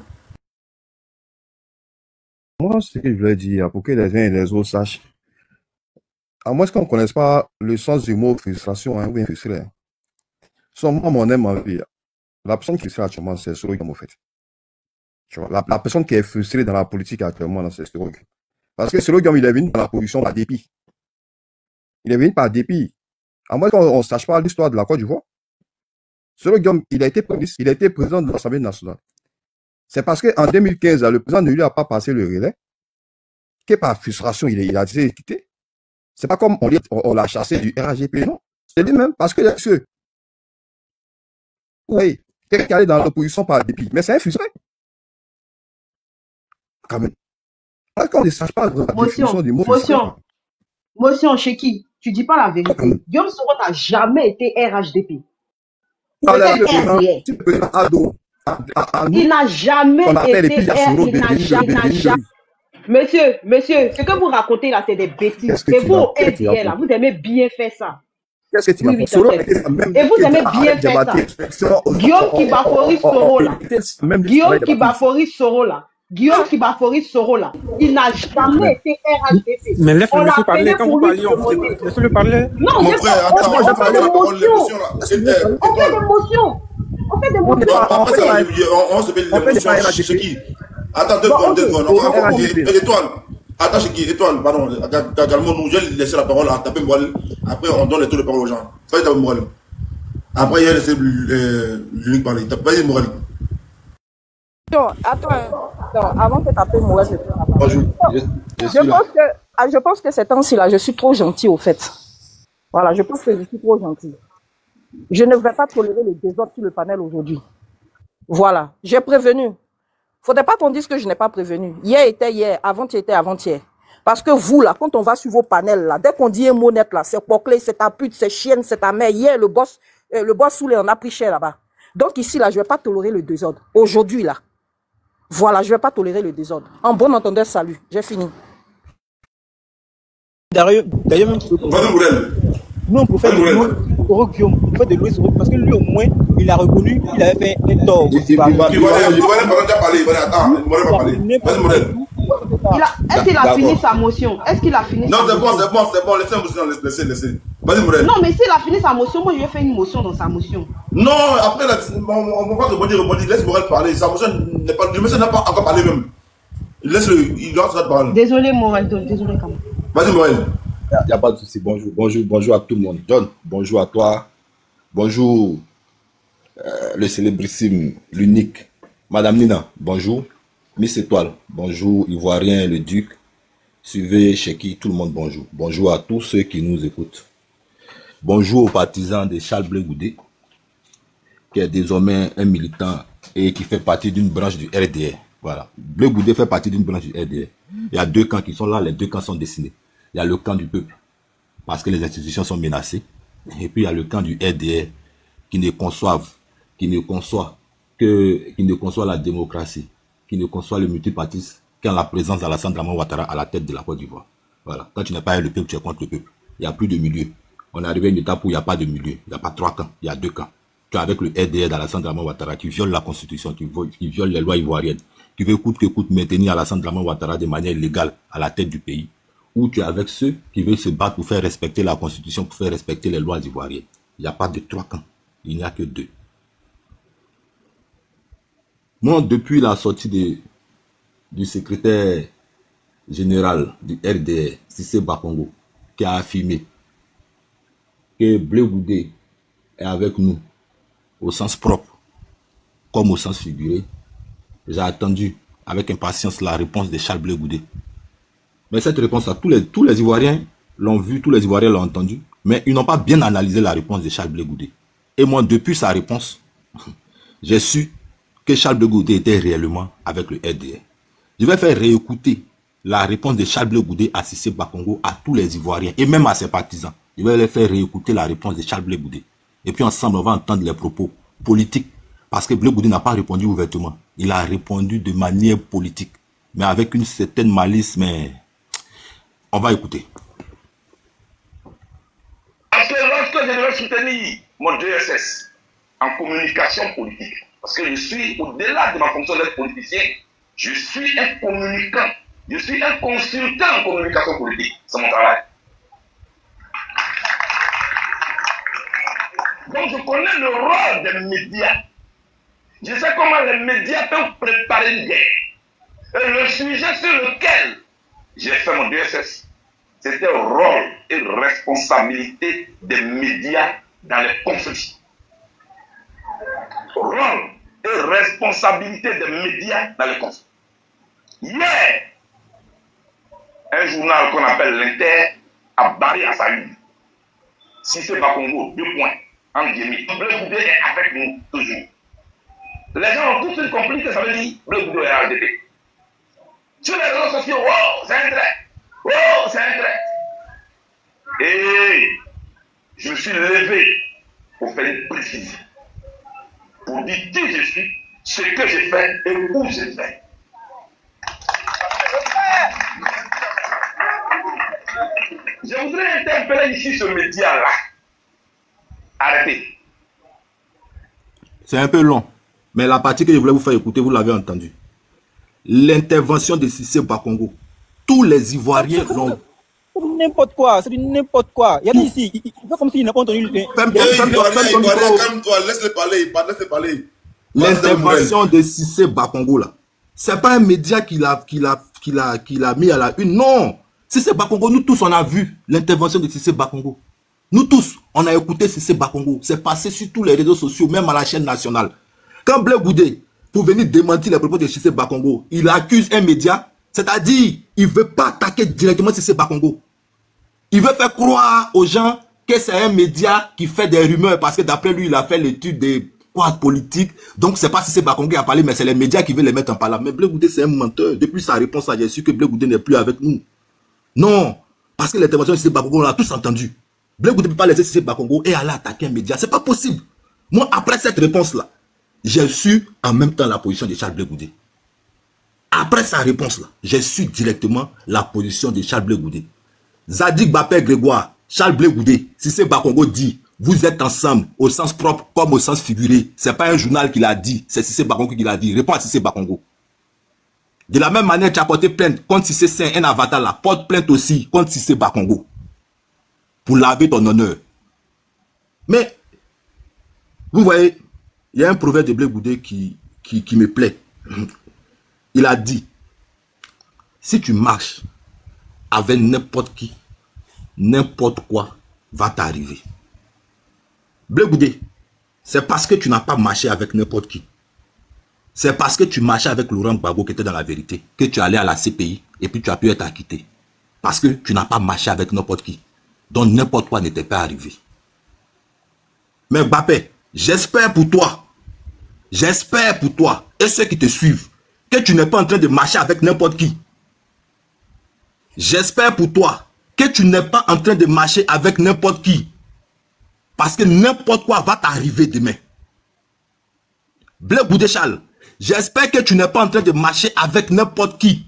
Moi, ce que je voulais dire, pour que les uns et les autres sachent, à moins qu'on ne connaisse pas le sens du mot frustration, hein, ou bien frustré. Moi, mon aime ma vie, la personne qui est frustrée actuellement, c'est Soro Yamo, en fait. Tu vois, la personne qui est frustrée dans la politique actuellement, c'est Soro Guillaume. Parce que Soro Guillaume, il est venu dans la position par dépit. Il est venu par dépit. À moins qu'on ne sache pas l'histoire de la Côte d'Ivoire. Soro Guillaume, il a été président de l'Assemblée nationale. C'est parce qu'en 2015, le président ne lui a pas passé le relais, que par frustration, il a été quitté. C'est pas comme on l'a chassé du RAGP, non. C'est lui-même, parce que ceux oui, quelqu'un qui allait dans l'opposition par dépit. Mais c'est un frustré. Quand même. Parce qu'on ne sache pas la définition du mot frustré. Motion, chez qui? Tu dis pas la vérité. Guillaume Soro n'a jamais été RHDP. Non, il n'a jamais été Monsieur, ce que vous racontez là, c'est des bêtises. C'est vous, RDR, là, vous aimez bien faire ça. Qu'est-ce que tu as Et vous aimez bien faire ça. Guillaume Kibafori Soro là. Guillaume Kibafori Soro là. Guillaume Kibafori Soro là. Il n'a jamais été RHDP. Mais laisse-le monsieur parler. Quand vous parlez, laissez-le parler. Non, mon frère, attends, on fait des motions. On fait des motions. On se fait l'émotion chez qui? Attends, deux secondes. Étoile. Attends, chez qui? Étoile, pardon. Calmons-nous. Je vais laisser la parole à Tapé Moual. Après, on donne les tours de parole aux gens. Vas-y, Tapé Moual. Après, il y a laissé l'unique parler. Vas-y, Moual. Attends, avant que Tapé Moual, je prenne la parole. Bonjour. Je pense que ces temps-ci-là, je suis trop gentil, au fait. Voilà, je pense que je suis trop gentil. Je ne vais pas tolérer le désordre sur le panel aujourd'hui. Voilà, j'ai prévenu. Faudrait pas qu'on dise que je n'ai pas prévenu. Hier était hier, avant-hier était avant-hier. Parce que vous, là, quand on va sur vos panels, là, dès qu'on dit un mot net, là, c'est poclé, c'est ta pute, c'est chienne, c'est ta mère. Hier, le boss Soulé en a pris cher là-bas. Donc ici, là, je vais pas tolérer le désordre. Aujourd'hui, là. Voilà, je vais pas tolérer le désordre. En bon entendeur, salut. J'ai fini. D'ailleurs, même... Nous, on peut faire de Guillaume, on peut faire de Louis Soro, parce que lui, au moins, il a reconnu qu'il avait fait un tort. Il va parler. Est-ce qu'il a fini sa motion? Non, c'est bon, laissez. Vas-y, Morel. Non, mais s'il a fini sa motion, moi, je vais faire une motion dans sa motion. Non, après, on va rebondir. Laisse Morel parler. Sa motion n'est pas... Le monsieur n'a pas encore parlé même. Laisse-le, il doit se parler. Désolé, Morel, désolé quand même. Vas-y, Morel. Il n'y a pas de souci. Bonjour à tout le monde. John, bonjour à toi. Bonjour, le célébrissime, l'unique. Madame Nina, bonjour. Miss Étoile, bonjour. Ivoirien, le Duc. Suivez Cheki, tout le monde, bonjour. Bonjour à tous ceux qui nous écoutent. Bonjour aux partisans de Charles Blé Goudé, qui est désormais un militant et qui fait partie d'une branche du RDR. Voilà. Blé Goudé fait partie d'une branche du RDR. Il y a deux camps qui sont là, les deux camps sont dessinés. Il y a le camp du peuple, parce que les institutions sont menacées. Et puis il y a le camp du RDR, qui ne conçoit la démocratie, qui ne conçoit le multipartisme, qu'en la présence d'Alassane Dramane Ouattara à la tête de la Côte d'Ivoire. Voilà. Quand tu n'es pas avec le peuple, tu es contre le peuple. Il n'y a plus de milieu. On est arrivé à une étape où il n'y a pas de milieu. Il n'y a pas trois camps, il y a deux camps. Tu es avec le RDR d'Alassane Dramane Ouattara qui viole la constitution, qui viole les lois ivoiriennes, qui veut coûte que coûte maintenir Alassane Dramane Ouattara de manière illégale à la tête du pays. Ou tu es avec ceux qui veulent se battre pour faire respecter la constitution, pour faire respecter les lois ivoiriennes. Il n'y a pas de trois camps, il n'y a que deux. Moi, depuis la sortie du secrétaire général du RDR, Cissé Bakongo, qui a affirmé que Blé Goudé est avec nous au sens propre comme au sens figuré, j'ai attendu avec impatience la réponse de Charles Blé Goudé. Mais cette réponse-là, tous les Ivoiriens l'ont vu, tous les Ivoiriens l'ont entendu, mais ils n'ont pas bien analysé la réponse de Charles Blé Goudé. Et moi, depuis sa réponse, j'ai su que Charles Blé Goudé était réellement avec le RDR. Je vais faire réécouter la réponse de Charles Blé Goudé à Cissé Bakongo, à tous les Ivoiriens, et même à ses partisans. Je vais les faire réécouter la réponse de Charles Blé Goudé. Et puis ensemble, on va entendre les propos politiques. Parce que Blé Goudé n'a pas répondu ouvertement. Il a répondu de manière politique, mais avec une certaine malice, mais... On va écouter. Parce que lorsque je devais soutenir mon DSS en communication politique, parce que je suis, au-delà de ma fonction d'être politicien, je suis un communicant, je suis un consultant en communication politique. C'est mon travail. Donc je connais le rôle des médias. Je sais comment les médias peuvent préparer déclarer une guerre. Et le sujet sur lequel j'ai fait mon DSS, c'était le rôle et responsabilité des médias dans les conflits. Rôle et responsabilité des médias dans les conflits. Hier, un journal qu'on appelle l'Inter a barré à sa une. Si c'est pas Congo, 2 points. En guillemets, Bleu Goudé est avec nous toujours. Les gens ont tout de suite compris que ça veut dire Bleu Goudé est RDP. Sur les réseaux sociaux, oh, c'est un trait. Oh, c'est un trait. Et je me suis levé pour faire une précision. Pour dire qui je suis, ce que j'ai fait et où j'ai fait. Je voudrais interpeller ici ce média-là. Arrêtez. C'est un peu long, mais la partie que je voulais vous faire écouter, vous l'avez entendu. L'intervention de Cissé Bakongo. Tous les Ivoiriens l'ont... C'est n'importe quoi, c'est n'importe quoi. Il y a des ici, il fait comme s'il n'a pas entendu. Calme-toi, laisse-le parler, L'intervention de Cissé Bakongo là, c'est pas un média qui l'a mis à la une, non. Cissé Bakongo, nous tous on a vu l'intervention de Cissé Bakongo. Nous tous, on a écouté Cissé Bakongo. C'est passé sur tous les réseaux sociaux, même à la chaîne nationale. Quand Bleu Goudé, pour venir démentir les propos de Cissé Bakongo, il accuse un média, c'est-à-dire, il ne veut pas attaquer directement Cissé Bakongo. Il veut faire croire aux gens que c'est un média qui fait des rumeurs, parce que d'après lui, il a fait l'étude des quadres politiques. Donc, c'est pas Cissé Bakongo qui a parlé, mais c'est les médias qui veulent les mettre en parole. Mais Bleu Goudé, c'est un menteur. Depuis sa réponse, j'ai su que Bleu Goudé n'est plus avec nous. Non, parce que l'intervention de Cissé Bakongo, on l'a tous entendu. Bleu Goudé ne peut pas laisser Cissé Bakongo et aller attaquer un média. C'est pas possible. Moi, après cette réponse-là, j'ai su en même temps la position de Charles Bleu Goudé. Après sa réponse-là, j'ai su directement la position de Charles Bleu Goudé. Zadig Bapé Grégoire, Charles Bleu Goudé, Cissé Bakongo dit, vous êtes ensemble au sens propre comme au sens figuré. Ce n'est pas un journal qui l'a dit, c'est Cissé Bakongo qui l'a dit. Réponds à Cissé Bakongo. De la même manière, tu as porté plainte contre Cissé Saint, un avatar là, porte plainte aussi contre Cissé Bakongo. Pour laver ton honneur. Mais, vous voyez, il y a un proverbe de Bleu Goudé qui me plaît. Il a dit, si tu marches avec n'importe qui, n'importe quoi va t'arriver. Bleu Goudé, c'est parce que tu n'as pas marché avec n'importe qui. C'est parce que tu marchais avec Laurent Gbagbo qui était dans la vérité, que tu allais à la CPI et puis tu as pu être acquitté. Parce que tu n'as pas marché avec n'importe qui. Donc n'importe quoi n'était pas arrivé. Mais Mbappé, j'espère pour toi et ceux qui te suivent, que tu n'es pas en train de marcher avec n'importe qui. J'espère pour toi que tu n'es pas en train de marcher avec n'importe qui. Parce que n'importe quoi va t'arriver demain. Bleu Goudé Charles, j'espère que tu n'es pas en train de marcher avec n'importe qui.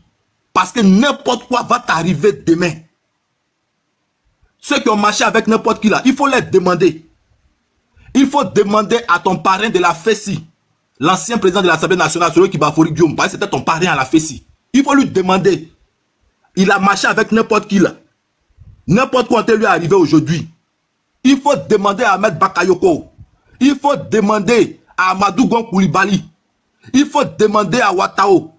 Parce que n'importe quoi va t'arriver demain. Ceux qui ont marché avec n'importe qui là, il faut les demander. Il faut demander à ton parrain de la FESI, l'ancien président de l'Assemblée nationale, celui qui Bafori Guillaume, parce que c'était ton parrain à la FESI. Il faut lui demander. Il a marché avec n'importe qui là. N'importe quoi lui est arrivé aujourd'hui. Il faut demander à Ahmed Bakayoko. Il faut demander à Amadou Gon Koulibaly. Il faut demander à Ouattao.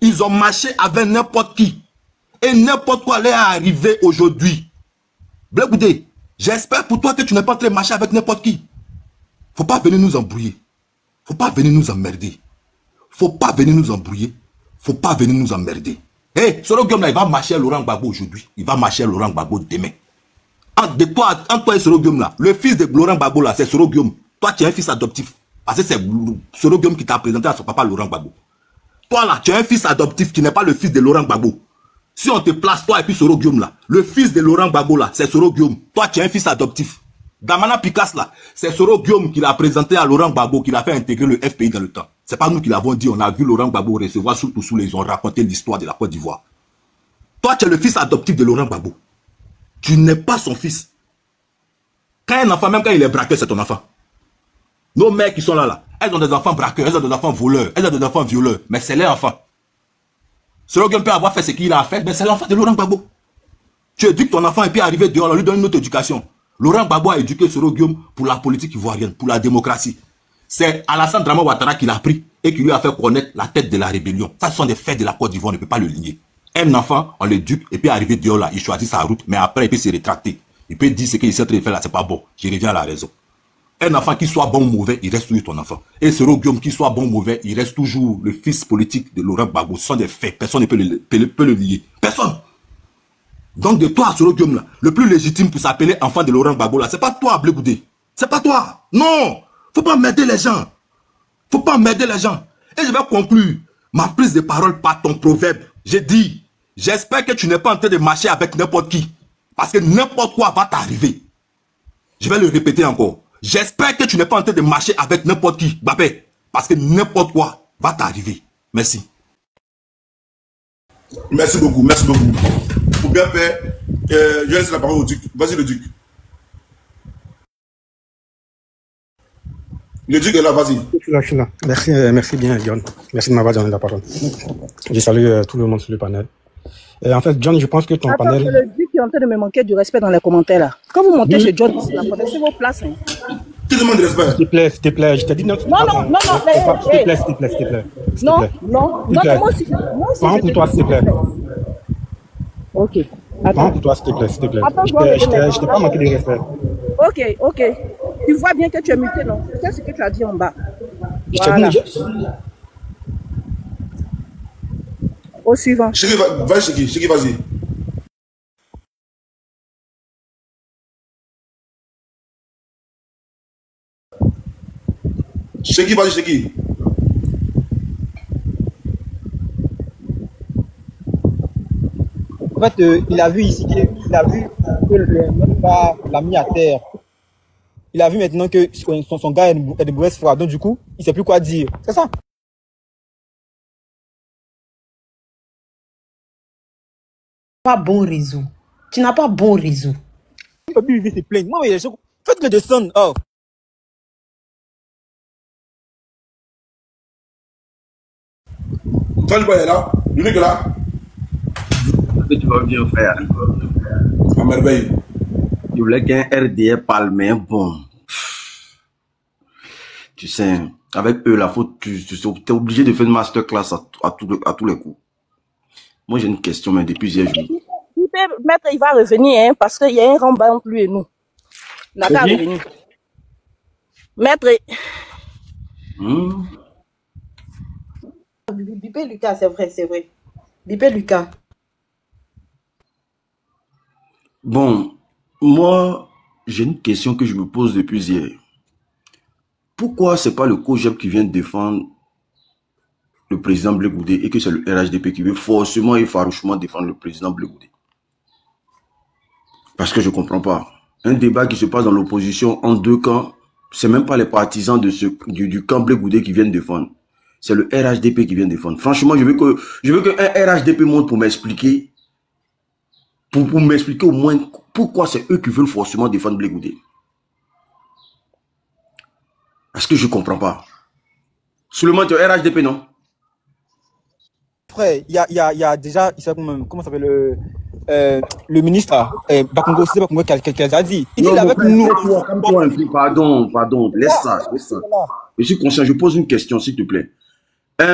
Ils ont marché avec n'importe qui. Et n'importe quoi leur est arrivé aujourd'hui. Bleu Goudé, j'espère pour toi que tu n'es pas en train de marcher avec n'importe qui. Faut pas venir nous embrouiller. Faut pas venir nous emmerder. Faut pas venir nous embrouiller. Faut pas venir nous emmerder. Hé, Soro Guillaume là, il va marcher à Laurent Gbagbo aujourd'hui. Il va marcher à Laurent Gbagbo demain. Entre toi et Soro Guillaume là, le fils de Laurent Gbagbo là, c'est Soro Guillaume. Toi, tu es un fils adoptif. Parce que c'est Soro Guillaume qui t'a présenté à son papa Laurent Gbagbo. Toi là, tu es un fils adoptif qui n'est pas le fils de Laurent Gbagbo. Si on te place toi et puis Soro Guillaume là, le fils de Laurent Gbagbo là, c'est Soro Guillaume. Toi, tu es un fils adoptif. Damana Picasse là, c'est Soro Guillaume qui l'a présenté à Laurent Gbagbo, qui l'a fait intégrer le FPI dans le temps. C'est pas nous qui l'avons dit, on a vu Laurent Gbagbo recevoir surtout sous les ont raconté l'histoire de la Côte d'Ivoire. Toi, tu es le fils adoptif de Laurent Gbagbo. Tu n'es pas son fils. Quand un enfant, même quand il est braqueur, c'est ton enfant. Nos mères qui sont là, elles ont des enfants braqueurs, elles ont des enfants voleurs, elles ont des enfants violeurs, mais c'est leur enfant. Soro Guillaume peut avoir fait ce qu'il a fait, mais c'est l'enfant de Laurent Gbagbo. Tu éduques ton enfant et puis arriver dehors, on lui donne une autre éducation. Laurent Gbagbo a éduqué Soro Guillaume pour la politique ivoirienne, pour la démocratie. C'est Alassane Dramane Ouattara qui l'a pris et qui lui a fait connaître la tête de la rébellion. Ça, ce sont des faits de la Côte d'Ivoire, on ne peut pas le nier. Un enfant, on l'éduque, et puis arrivé dehors là, il choisit sa route, mais après, il peut se rétracter. Il peut dire ce qu'il essaie de faire là, c'est pas bon. Je reviens à la raison. Un enfant qui soit bon ou mauvais, il reste toujours ton enfant. Et ce Guillaume qui soit bon ou mauvais, il reste toujours le fils politique de Laurent Gbagbo. Ce sont des faits, personne ne peut le lier. Personne. Donc de toi, ce Guillaume là, le plus légitime pour s'appeler enfant de Laurent Gbagbo là, c'est pas toi, Blé Goudé. C'est pas toi. Non. Faut pas m'aider les gens. Faut pas m'aider les gens. Et je vais conclure ma prise de parole par ton proverbe. J'ai dit, j'espère que tu n'es pas en train de marcher avec n'importe qui. Parce que n'importe quoi va t'arriver. Je vais le répéter encore. J'espère que tu n'es pas en train de marcher avec n'importe qui, Babé. Parce que n'importe quoi va t'arriver. Merci. Merci beaucoup, merci beaucoup. Pour bien faire, je laisse la parole au Duc. Vas-y le Duc. Le Duc est là, vas-y. Je suis là. Merci, merci bien, John. Merci de m'avoir donné la parole. Je salue tout le monde sur le panel. Et en fait, John, je pense que ton panel... C'est le Duc qui est en train de me manquer du respect dans les commentaires là. Quand vous montez chez John, connaissez vos places. Hein. Qui demande du respect? S'il te plaît, je t'ai dit non. Non. S'il te plaît. Non, moi aussi. Parle pour toi, s'il te plaît. Ok. Parle pour toi, s'il te plaît. Attends, je t'ai pas manqué de respect. Ok. Tu vois bien que tu es muté, non? C'est ce que tu as dit en bas. Voilà. Au suivant. Chéri, vas-y, Chéri, vas-y. Chéri, vas-y, Chéri. En fait, il a vu ici qu'il a vu que le gars l'a mis à terre. Il a vu maintenant que son gars est de mauvaise foi. Donc, du coup, il ne sait plus quoi dire. C'est ça. Pas bon réseau. Tu n'as pas bon réseau. Tu ne peux plus vivre tes plaintes. Moi, faites-le descendre. Oh. Toi, le est là. L'unique est là. Tu vas bien faire. À merveille. Je voulais qu'un RDA parle, mais bon. Tu sais, avec eux, la faute, tu es obligé de faire une masterclass à tous les coups. Moi, j'ai une question, mais depuis hier, Maître, il va revenir, hein, parce qu'il y a un rembat entre lui et nous. Il n'a qu'à revenir. Maître. Bipé Lucas, c'est vrai. Bipé Lucas. Bon, moi, j'ai une question que je me pose depuis hier. Pourquoi c'est pas le COJEP qui vient défendre le président Blé Goudé et que c'est le RHDP qui veut forcément et farouchement défendre le président Blé Goudé? Parce que je comprends pas. Un débat qui se passe dans l'opposition en deux camps, c'est même pas les partisans de du camp Blé Goudé qui viennent défendre. C'est le RHDP qui vient défendre. Franchement, je veux qu'un RHDP monte pour m'expliquer. Pour m'expliquer au moins pourquoi c'est eux qui veulent forcément défendre Blé Goudé. Parce que je ne comprends pas. Seulement tu es RHDP, non? Frère, il y a déjà, comment s'appelle le ministre, Bakongo, c'est Bakongo qui a dit. Il dit avec nous. Pardon, laisse ça. Je suis conscient, je pose une question, s'il te plaît.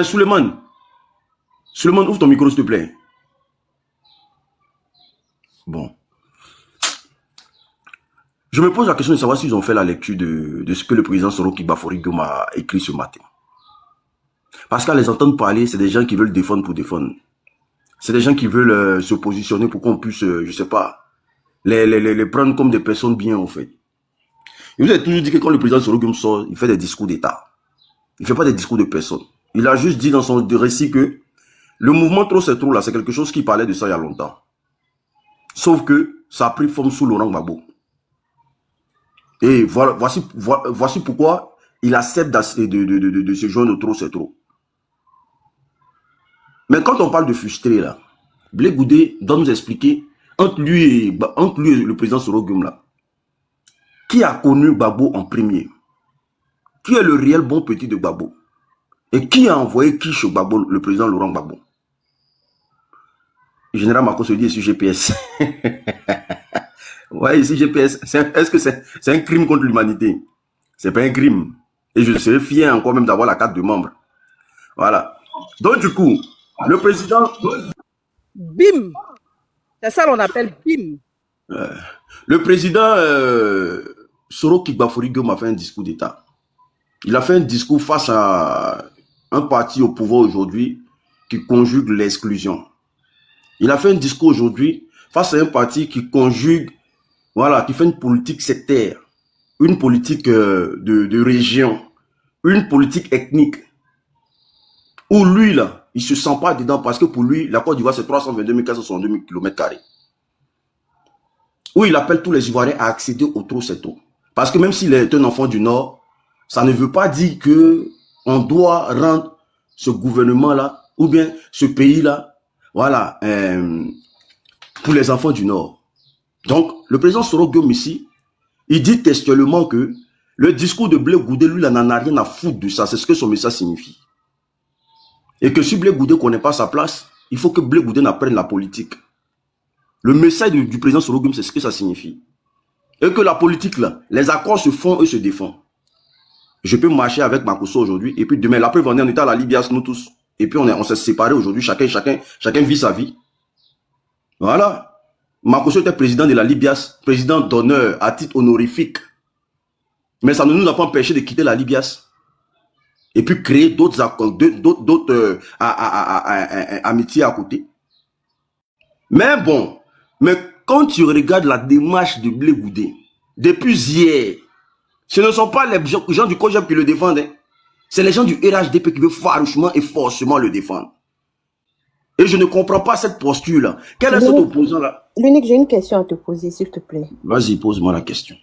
Suleiman, ouvre ton micro, s'il te plaît. Bon. Je me pose la question de savoir s'ils ont fait la lecture de ce que le président Soroki Bafori Guillaume a écrit ce matin. Parce qu'à les entendre parler, c'est des gens qui veulent défendre pour défendre. C'est des gens qui veulent se positionner pour qu'on puisse, je sais pas, les prendre comme des personnes bien, en fait. Et vous avez toujours dit que quand le président Soroki Guillaume sort, il fait des discours d'État. Il ne fait pas des discours de personnes. Il a juste dit dans son récit que le mouvement trop c'est trop là, c'est quelque chose qui parlait de ça il y a longtemps. Sauf que ça a pris forme sous Laurent Gbagbo. Et voilà, voici pourquoi il accepte de se joindre au trop c'est trop. Mais quand on parle de frustré là, Blé Goudé doit nous expliquer entre lui et le président Soroki Guillaume là, qui a connu Gbagbo en premier, qui est le réel bon petit de Gbagbo et qui a envoyé qui chez Gbagbo, le président Laurent Gbagbo. Le général Marco se dit sur GPS. Ouais, ici GPS, est-ce que c'est un crime contre l'humanité? C'est pas un crime. Et je serais fier encore même d'avoir la carte de membre. Voilà. Donc, du coup, le président... Bim. C'est ça qu'on appelle bim. Le président Soro Kibafori Gueye a fait un discours d'État. Il a fait un discours face à un parti au pouvoir aujourd'hui qui conjugue l'exclusion. Il a fait un discours aujourd'hui face à un parti qui conjugue, voilà, qui fait une politique sectaire, une politique de région, une politique ethnique. Où lui, là, il ne se sent pas dedans parce que pour lui, la Côte d'Ivoire, c'est 322 462 km². Où il appelle tous les Ivoiriens à accéder au trop c'est trop. Parce que même s'il est un enfant du Nord, ça ne veut pas dire que on doit rendre ce gouvernement-là, ou bien ce pays-là, voilà, pour les enfants du Nord. Donc, le président Soro Gueye ici, il dit textuellement que le discours de Blé Goudé, lui, il n'en a rien à foutre de ça. C'est ce que son message signifie. Et que si Blé Goudé ne connaît pas sa place, il faut que Blé Goudé apprenne la politique. Le message du président Soro Gueye, c'est ce que ça signifie. Et que la politique, là, les accords se font et se défendent. Je peux marcher avec Makosso aujourd'hui, et puis demain, la preuve, on est à la Libye, nous tous. Et puis on s'est séparés aujourd'hui, chacun vit sa vie. Voilà. Makosso était président de la Libye, président d'honneur à titre honorifique. Mais ça ne nous a pas empêché de quitter la Libye. Et puis créer d'autres amitiés à côté. Mais bon, mais quand tu regardes la démarche de Blé Goudé, depuis hier, ce ne sont pas les gens du COJEP qui le défendent. Hein. C'est les gens du RHDP qui veulent farouchement et forcément le défendre. Et je ne comprends pas cette posture-là. Quel est cet opposant-là? L'unique, j'ai une question à te poser, s'il te plaît. Vas-y, pose-moi la question.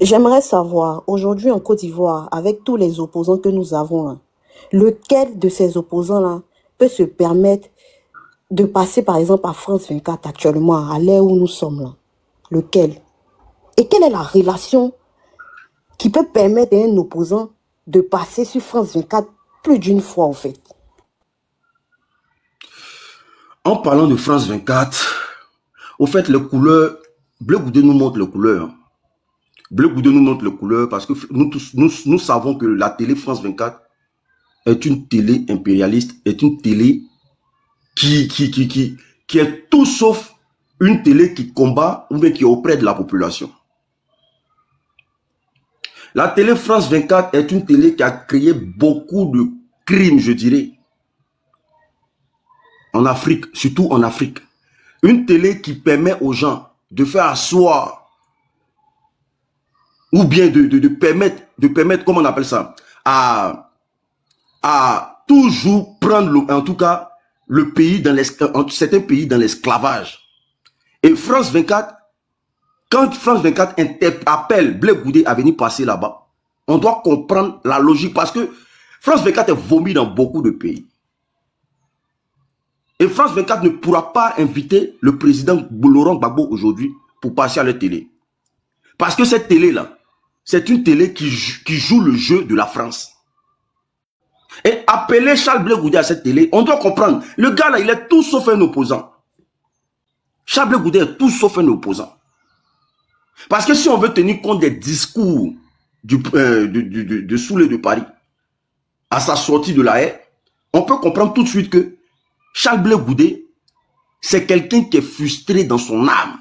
J'aimerais savoir, aujourd'hui en Côte d'Ivoire, avec tous les opposants que nous avons, là, lequel de ces opposants-là peut se permettre de passer, par exemple, à France 24 actuellement, à l'heure où nous sommes là? Lequel? Et quelle est la relation qui peut permettre à un opposant de passer sur France 24 plus d'une fois, en fait? En parlant de France 24, au fait, les couleurs, Blé Goudé nous montre les couleurs. Blé Goudé nous montre les couleurs parce que nous savons que la télé France 24 est une télé impérialiste, est une télé qui est tout sauf une télé qui combat ou bien qui est auprès de la population. La télé France 24 est une télé qui a créé beaucoup de crimes, je dirais. En Afrique, surtout en Afrique. Une télé qui permet aux gens de faire asseoir ou bien de permettre, comment on appelle ça, à toujours prendre, en tout cas, le pays dans certains pays dans l'esclavage. Et France 24, quand France 24 appelle Blé Goudé à venir passer là-bas, on doit comprendre la logique parce que France 24 est vomi dans beaucoup de pays. Et France 24 ne pourra pas inviter le président Laurent Gbagbo aujourd'hui pour passer à la télé. Parce que cette télé-là, c'est une télé qui joue le jeu de la France. Et appeler Charles Blé Goudé à cette télé, on doit comprendre. Le gars là, il est tout sauf un opposant. Charles Blé Goudé est tout sauf un opposant. Parce que si on veut tenir compte des discours de Soulé de Paris à sa sortie de la haie, on peut comprendre tout de suite que Charles Blé Goudé, c'est quelqu'un qui est frustré dans son âme.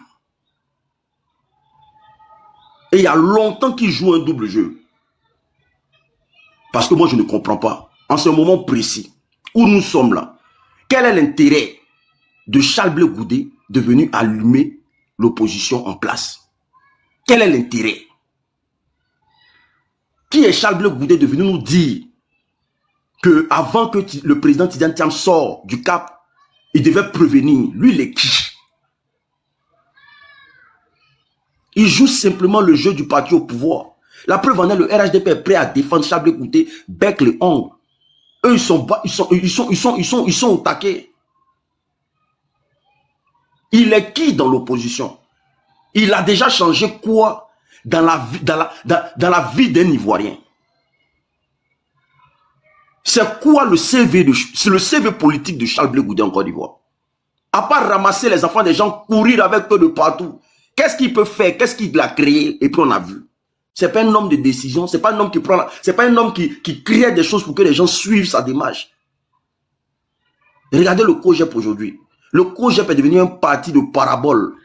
Et il y a longtemps qu'il joue un double jeu. Parce que moi, je ne comprends pas. En ce moment précis, où nous sommes là, quel est l'intérêt de Charles Blé Goudé de venir allumer l'opposition en place? Quel est l'intérêt? Qui est Charles Blé Goudé de venir nous dire que avant que le président Tidjane Thiam sorte du Cap, il devait prévenir? Lui, il est qui? Il joue simplement le jeu du parti au pouvoir. La preuve en est, le RHDP est prêt à défendre Charles Blé Goudé, bec les ongles. Eux, ils sont au taquet. Il est qui dans l'opposition? Il a déjà changé quoi dans la vie d'un Ivoirien? C'est quoi le CV politique de Charles Blé Goudé en Côte d'Ivoire? À part ramasser les enfants des gens, courir avec eux de partout. Qu'est-ce qu'il peut faire? Qu'est-ce qu'il a créé? Et puis on a vu. C'est pas un homme de décision, c'est pas un homme qui prend, c'est pas un homme qui crée des choses pour que les gens suivent sa démarche. Regardez le COJEP aujourd'hui. Le COJEP est devenu un parti de parabole.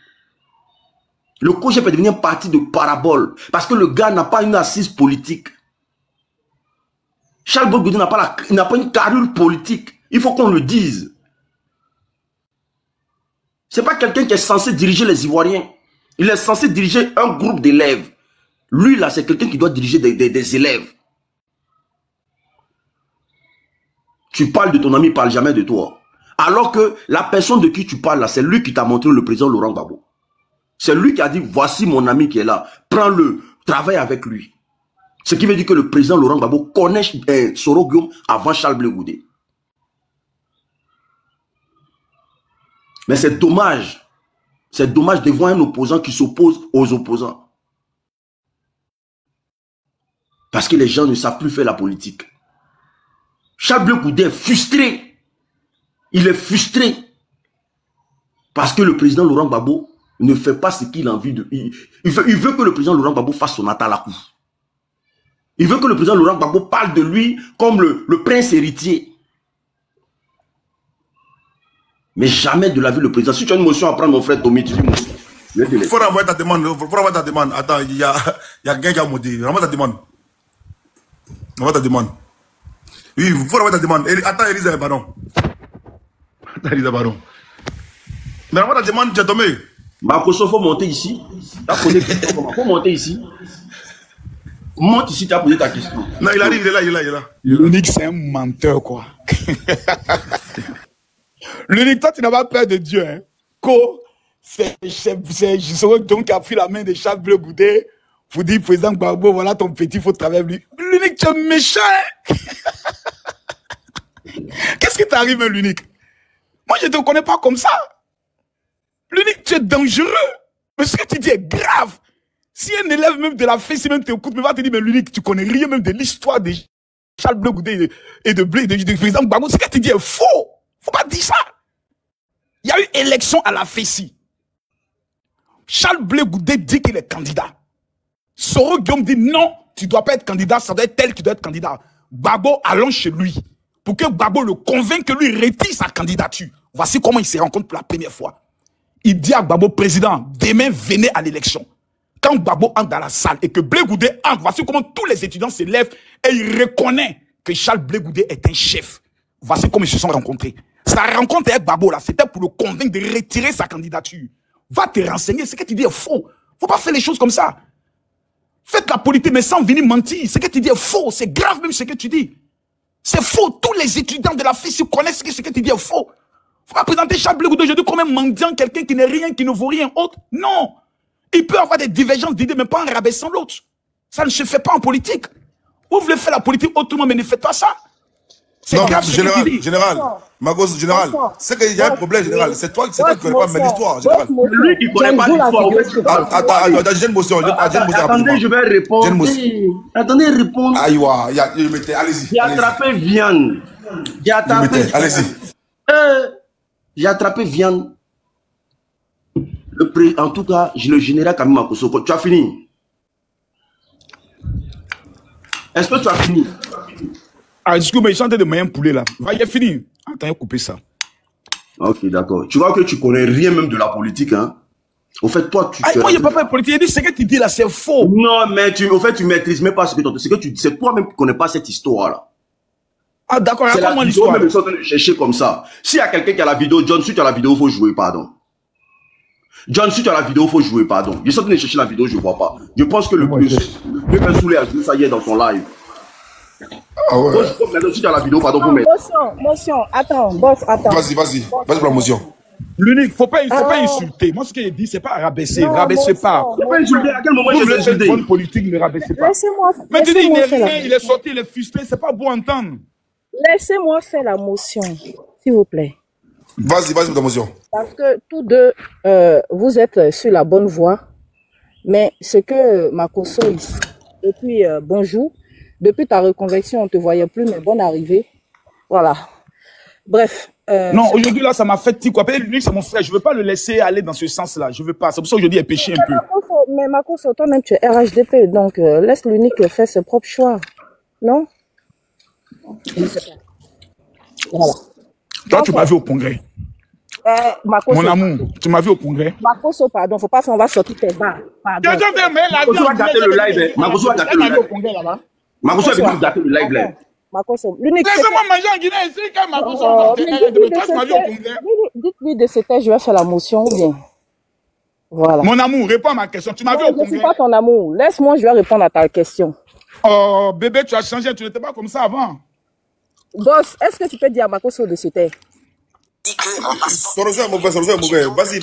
Le COJEP est devenu un parti de parabole. Parce que le gars n'a pas une assise politique. Charles Blegoudé n'a pas une carrure politique. Il faut qu'on le dise. Ce n'est pas quelqu'un qui est censé diriger les Ivoiriens. Il est censé diriger un groupe d'élèves. Lui, là, c'est quelqu'un qui doit diriger des élèves. Tu parles de ton ami, il ne parle jamais de toi. Alors que la personne de qui tu parles, là, c'est lui qui t'a montré le président Laurent Gbagbo. C'est lui qui a dit, voici mon ami qui est là. Prends-le, travaille avec lui. Ce qui veut dire que le président Laurent Gbagbo connaît Soro Guillaume avant Charles Blegoudé. Mais c'est dommage. C'est dommage de voir un opposant qui s'oppose aux opposants. Parce que les gens ne savent plus faire la politique. Charles Blegoudé est frustré. Il est frustré. Parce que le président Laurent Gbagbo ne fait pas ce qu'il a envie de... Il veut que le président Laurent Gbagbo fasse son atalakou. Il veut que le président Laurent Gbagbo parle de lui comme le prince héritier. Mais jamais de la vie le président. Si tu as une motion à prendre, mon frère Tommy, tu dis motion. Il faut renvoyer ta demande. Il faut renvoyer ta demande. Attends, il y a quelqu'un qui a maudit. Renvoie ta demande. Renvoie ta demande. Oui, il faut renvoyer ta demande. Attends, Elisa, pardon. Attends, Elisa, pardon. Mais renvoie ta demande, tu as tombé. Marcoso, il faut monter ici. Tu as posé question. Il faut monter ici. Monte ici, tu as posé ta question. Non, il arrive, il est là. L'unique, c'est un menteur, quoi. L'unique, toi, tu n'as pas peur de Dieu. Hein. C'est Soro Guillaume qui a pris la main de Charles Blegoudé pour dire, président Gbagbo, voilà ton petit, il faut travailler avec lui. L'unique, tu es méchant. Hein? Qu'est-ce qui t'arrive, l'unique? Moi, je ne te connais pas comme ça. L'unique, tu es dangereux. Mais ce que tu dis est grave. Si un élève même de la fesse, même t'écoute, mais va te dire, mais l'unique, tu connais rien même de l'histoire de Charles Blegoudé et de président Gbagbo. Ce que tu dis est faux. Faut pas dire ça. Il y a eu élection à la Fessi. Charles Blegoudé dit qu'il est candidat. Soro Guillaume dit non, tu ne dois pas être candidat, ça doit être tel qui doit être candidat. Gbagbo, allons chez lui. Pour que Gbagbo le convainque que lui retire sa candidature. Voici comment il se rencontre pour la première fois. Il dit à Gbagbo, président, demain venez à l'élection. Quand Gbagbo entre dans la salle et que Blegoudé entre, voici comment tous les étudiants se lèvent et ils reconnaissent que Charles Blegoudé est un chef. Voici comment ils se sont rencontrés. Sa rencontre avec Gbagbo, là, c'était pour le convaincre de retirer sa candidature. Va te renseigner, ce que tu dis est faux. Faut pas faire les choses comme ça. Faites la politique, mais sans venir mentir. Ce que tu dis est faux. C'est grave même ce que tu dis. C'est faux. Tous les étudiants de la FISI connaissent ce que tu dis est faux. Faut pas présenter Charles Blegoudé aujourd'hui comme un mendiant, quelqu'un qui n'est rien, qui ne vaut rien autre. Non. Il peut avoir des divergences d'idées, mais pas en rabaissant l'autre. Ça ne se fait pas en politique. Vous voulez faire la politique autrement, mais ne faites pas ça. Non, général, Magos, général, c'est qu'il y a un problème, général. C'est toi qui ne connais pas mais l'histoire, général. Lui qui ne connaît pas l'histoire. Attends, j'ai une motion. Attendez, je vais répondre. Attendez, répondre. Aïwa, allez-y. J'ai attrapé Vianne. Allez-y. J'ai attrapé Vianne. En tout cas, le général Kamil Makosso. Tu as fini? Est-ce que tu as fini? Ah, excuse-moi, ils sont en train de manger un poulet là. Il est fini. Attends, couper ça. Ok, d'accord. Tu vois que tu connais rien même de la politique, hein? Au fait, toi, tu... moi, il n'y a pas de politique. Il dit ce que tu dis là, c'est faux. Non, mais au fait, tu ne maîtrises même pas ce que tu dis. C'est toi-même qui ne connais pas cette histoire-là. Ah, d'accord, raconte-moi l'histoire. C'est la vidéo, même, ils sont en train de chercher comme ça. S'il y a quelqu'un qui a la vidéo, John, si tu as la vidéo, il faut jouer, pardon. John, si tu as la vidéo, il faut jouer, pardon. Ils sont en train de chercher la vidéo, je ne vois pas. Je pense que le plus Soulé a joué ça hier dans son live. Ah ouais. Si tu as la vidéo, pardon, pour mettre. Motion, attends, boss, attends. Vas-y pour la motion. L'unique, faut pas insulter. Moi, ce qu'il dit, c'est pas rabaisser. Rabaissez pas. Faut pas insulter. À quel moment je vais insulter? Une bonne politique, ne rabaissez pas. Laissez-moi. Mais tu dis, il n'est rien, il est sorti, il est frustré, c'est pas beau entendre. Laissez-moi faire la motion, s'il vous plaît. Vas-y pour ta motion. Parce que tous deux, vous êtes sur la bonne voie. Mais ce que Makosso ici, et puis bonjour. Depuis ta reconversion, on ne te voyait plus, mais bonne arrivée. Voilà. Bref. Non, aujourd'hui, là, ça m'a fait petit quoi. Lui, c'est mon frère. Je ne veux pas le laisser aller dans ce sens-là. Je ne veux pas. C'est pour ça qu'aujourd'hui, il est péché un peu. Mais Makosso, toi-même, tu es RHDP. Donc, laisse l'unique faire ses propres choix. Non? Je ne sais pas. Voilà. Toi, tu m'as vu au congrès. Makoso, Mon amour, tu m'as vu au congrès. Makoso, pardon, faut pas faire, on va sortir tes barres. Pardon. Makoso va gâter le live. Makoso va gâter le live. Makoso va gâter le live là. Makoso, l'unique. Laissez-moi manger en Guinée ici quand Makoso. Dites-lui de ce fait, je vais faire la motion ou bien. Voilà. Mon amour, réponds à ma question. Tu m'as vu au congrès. Je ne suis pas ton amour. Laisse-moi, je vais répondre à ta question. Oh, bébé, tu as changé. Tu n'étais pas comme ça avant. Boss, est-ce que tu peux dire à Makoso de se taire? Son réseau est mauvais, son réseau est mauvais. Vas-y,